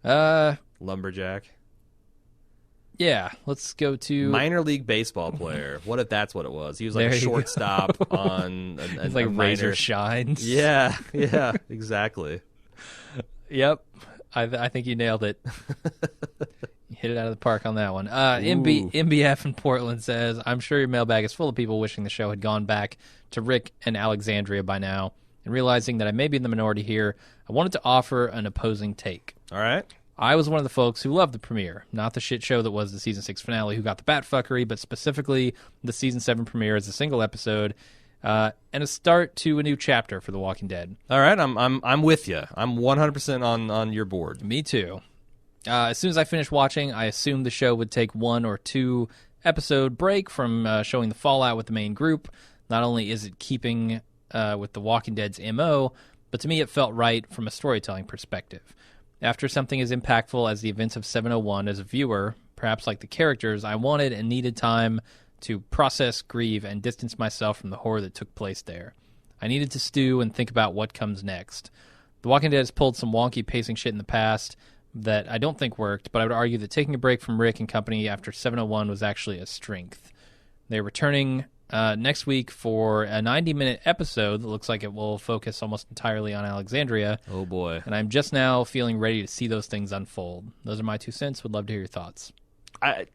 Lumberjack. Yeah, let's go to minor league baseball player. What if that's what it was? He was like a shortstop on It's like Razor Shines. Yeah, exactly. Yep. I think you nailed it. You hit it out of the park on that one. MBF in Portland says, "I'm sure your mailbag is full of people wishing the show had gone back to Rick and Alexandria by now. And realizing that I may be in the minority here, I wanted to offer an opposing take. All right. I was one of the folks who loved the premiere, not the shit show that was the season 6 finale who got the bat fuckery, but specifically the season 7 premiere as a single episode and a start to a new chapter for The Walking Dead." All right, I'm with you. I'm 100% on your board. Me too. As soon as I finished watching, I assumed the show would take 1 or 2 episode break from showing the fallout with the main group. Not only is it keeping with The Walking Dead's MO, but to me it felt right from a storytelling perspective. After something as impactful as the events of 701, as a viewer, perhaps like the characters, I wanted and needed time to process, grieve, and distance myself from the horror that took place there. I needed to stew and think about what comes next. The Walking Dead has pulled some wonky pacing shit in the past that I don't think worked, but I would argue that taking a break from Rick and company after 701 was actually a strength. They're returning next week for a 90-minute episode that looks like it will focus almost entirely on Alexandria. Oh, boy. And I'm just now feeling ready to see those things unfold. Those are my 2 cents. Would love to hear your thoughts. I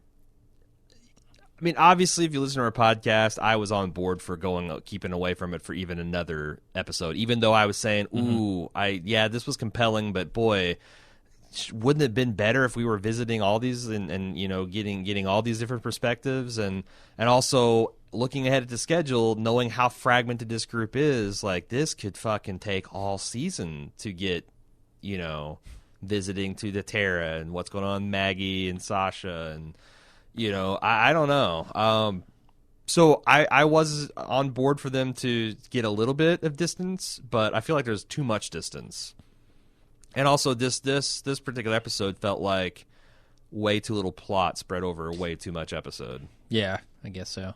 mean, obviously, if you listen to our podcast, I was on board for keeping away from it for even another episode, even though I was saying, ooh, this was compelling, but boy, wouldn't it have been better if we were visiting all these and getting all these different perspectives and also looking ahead at the schedule, knowing how fragmented this group is, like this could fucking take all season to get, visiting to the Tara and what's going on with Maggie and Sasha and, I don't know. So I was on board for them to get a little bit of distance, but I feel like there's too much distance. And also, this particular episode felt like way too little plot spread over way too much episode. Yeah, I guess so.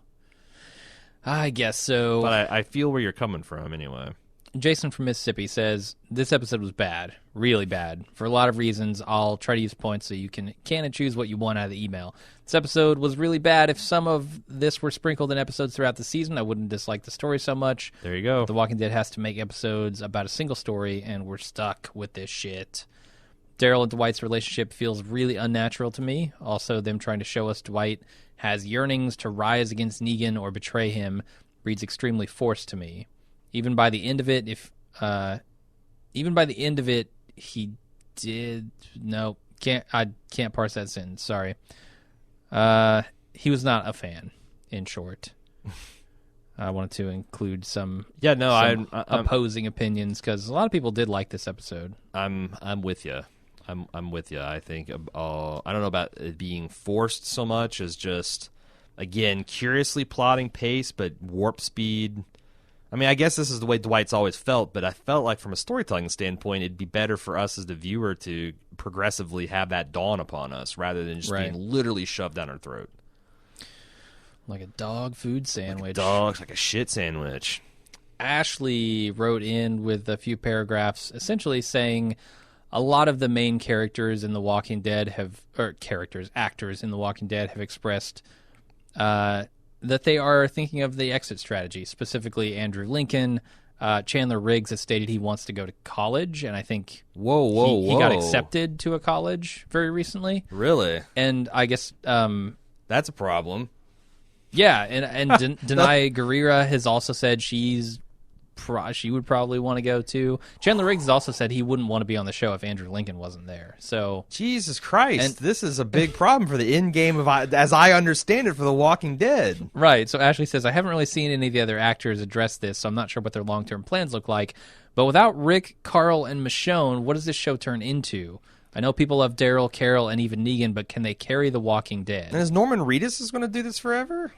But I feel where you're coming from anyway. Jason from Mississippi says, this episode was bad, really bad. For a lot of reasons, I'll try to use points so you can and choose what you want out of the email. This episode was really bad. If some of this were sprinkled in episodes throughout the season, I wouldn't dislike the story so much. There you go. The Walking Dead has to make episodes about a single story, and we're stuck with this shit. Daryl and Dwight's relationship feels really unnatural to me. Also, them trying to show us Dwight has yearnings to rise against Negan or betray him reads extremely forced to me. Even by the end of it, he did. No, I can't parse that sentence. Sorry. He was not a fan. In short, I wanted to include some I'm opposing opinions because a lot of people did like this episode. I'm with you. I'm with you. I think I don't know about it being forced so much as just again curiously plotting pace, but warp speed. I mean, I guess this is the way Dwight's always felt, but I felt like from a storytelling standpoint, it'd be better for us as the viewer to progressively have that dawn upon us rather than just being literally shoved down our throat. Like a dog food sandwich. Like a shit sandwich. Ashley wrote in with a few paragraphs essentially saying a lot of the main characters in The Walking Dead actors in The Walking Dead have expressed that they are thinking of the exit strategy, specifically Andrew Lincoln. Chandler Riggs has stated he wants to go to college, and I think he got accepted to a college very recently. Really? And I guess that's a problem. Yeah, and Denai Guerrera has also said she would probably want to go too. Chandler Riggs has also said he wouldn't want to be on the show if Andrew Lincoln wasn't there. So Jesus Christ, this is a big problem for the end game of, as I understand it, for The Walking Dead. Right. So Ashley says, I haven't really seen any of the other actors address this, so I'm not sure what their long-term plans look like. But without Rick, Carl, and Michonne, what does this show turn into? I know people love Daryl, Carol, and even Negan, but can they carry The Walking Dead? And is Norman Reedus going to do this forever?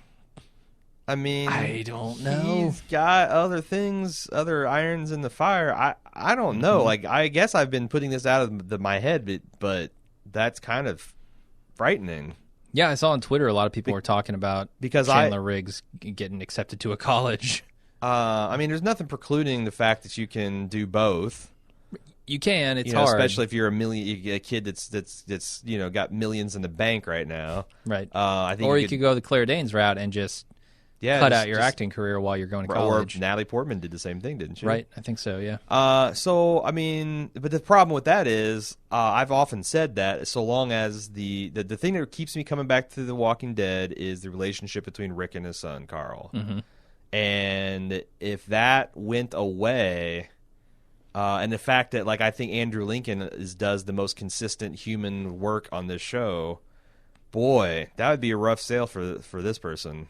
I mean, I don't know. He's got other things, other irons in the fire. I don't know. Like, I guess I've been putting this out of my head, but that's kind of frightening. Yeah, I saw on Twitter a lot of people were talking about Chandler Riggs getting accepted to a college. I mean, there's nothing precluding the fact that you can do both. You can. It's hard, especially if you're a kid that's got millions in the bank right now. Right. I think or you could go the Claire Danes route and just cut out your acting career while you're going to college. Or Natalie Portman did the same thing, didn't she? Right. I think so. Yeah. So I mean, but the problem with that is, I've often said that so long as the thing that keeps me coming back to The Walking Dead is the relationship between Rick and his son Carl, and if that went away. And the fact that, like, I think Andrew Lincoln does the most consistent human work on this show, boy, that would be a rough sale for this person.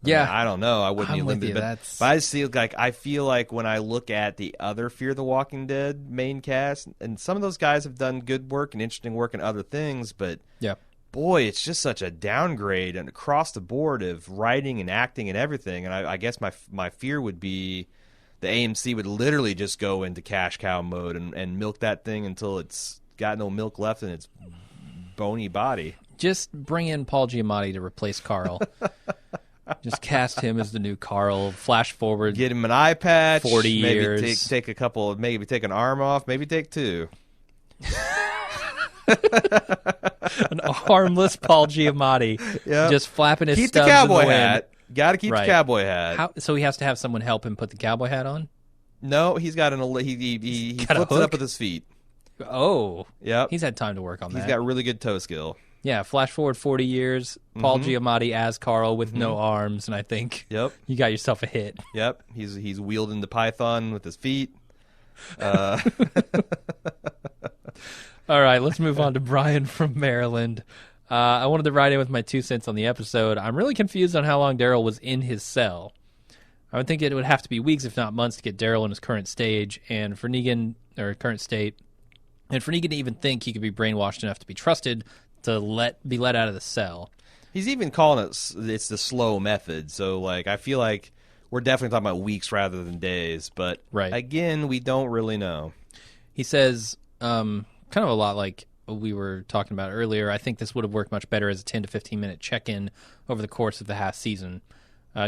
I don't know. I wouldn't be limited, but I feel like when I look at the other Fear the Walking Dead main cast, and some of those guys have done good work and interesting work in other things, but boy, it's just such a downgrade and across the board of writing and acting and everything. And I guess my fear would be the AMC would literally just go into cash cow mode and milk that thing until it's got no milk left in its bony body. Just bring in Paul Giamatti to replace Carl. Just cast him as the new Carl. Flash forward. Get him an eye patch. 40 years. Maybe take a couple. Maybe take an arm off. Maybe take two. An armless Paul Giamatti. Yep. Just flapping his Keep the stubs cowboy in the wind. hat. Got to keep Right. the cowboy hat. So he has to have someone help him put the cowboy hat on? No, he's got he Got a flips it hook? up with his feet. Oh. Yep. He's had time to work on that. He's got really good toe skill. Yeah, flash forward 40 years, Paul Giamatti as Carl with no arms, and I think Yep. you got yourself a hit. Yep. He's wielding the python with his feet. All right, let's move on to Brian from Maryland. I wanted to write in with my 2 cents on the episode. I'm really confused on how long Daryl was in his cell. I would think it would have to be weeks, if not months, to get Daryl in his current stage, and for Negan, or current state, and for Negan to even think he could be brainwashed enough to be trusted to be let out of the cell. He's even calling it's the slow method. So, like, I feel like we're definitely talking about weeks rather than days. But, Right. again, we don't really know. He says, kind of a lot like we were talking about earlier, I think this would have worked much better as a 10 to 15-minute check-in over the course of the half season.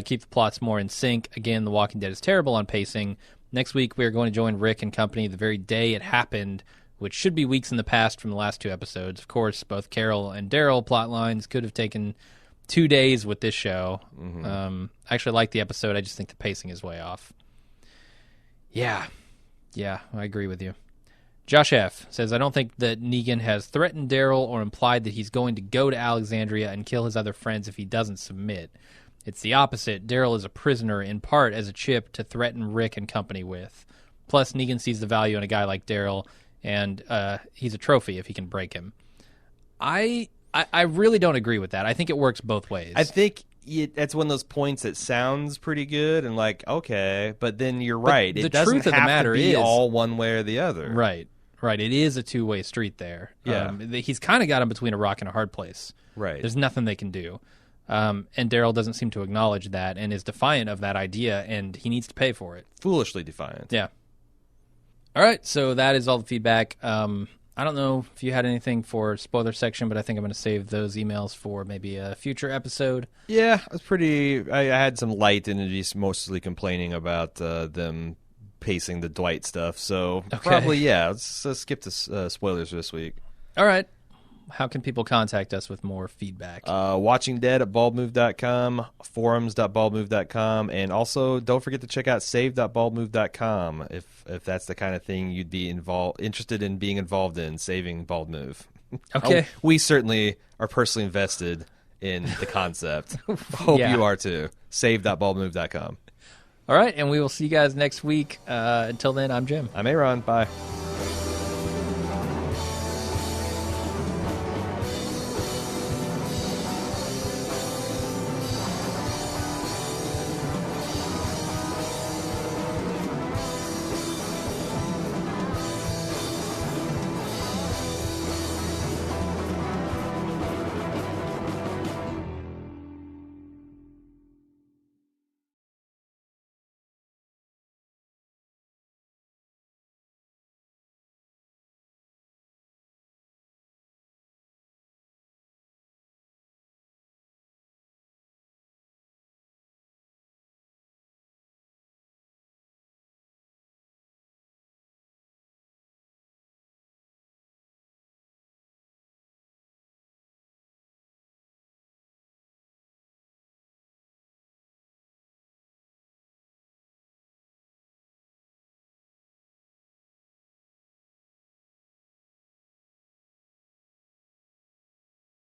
Keep the plots more in sync. Again, The Walking Dead is terrible on pacing. Next week, we are going to join Rick and company the very day it happened, which should be weeks in the past from the last 2 episodes. Of course, both Carol and Daryl plot lines could have taken 2 days with this show. I actually like the episode. I just think the pacing is way off. Yeah, I agree with you. Josh F. says, I don't think that Negan has threatened Daryl or implied that he's going to go to Alexandria and kill his other friends if he doesn't submit. It's the opposite. Daryl is a prisoner, in part as a chip to threaten Rick and company with. Plus, Negan sees the value in a guy like Daryl, and he's a trophy if he can break him. I really don't agree with that. I think it works both ways. I think that's one of those points that sounds pretty good and like, okay, but then you're right. the It doesn't truth of the have matter to be is- all one way or the other. Right. It is a two-way street there. Yeah. He's kind of got him between a rock and a hard place. Right. There's nothing they can do. And Daryl doesn't seem to acknowledge that and is defiant of that idea, and he needs to pay for it. Foolishly defiant. Yeah. All right, so that is all the feedback. I don't know if you had anything for spoiler section, but I think I'm going to save those emails for maybe a future episode. Yeah, it was pretty. I had some light energies, mostly complaining about them pacing the Dwight stuff. So probably, yeah, let's skip the spoilers this week. All right. How can people contact us with more feedback? Watching Dead at baldmove.com, forums.baldmove.com, and also don't forget to check out save.baldmove.com if that's the kind of thing you'd be interested in being involved in, saving Bald Move. Okay. We certainly are personally invested in the concept. Hope Yeah. you are too. Save.baldmove.com. All right, and we will see you guys next week. Until then, I'm Jim. I'm Aaron. Bye.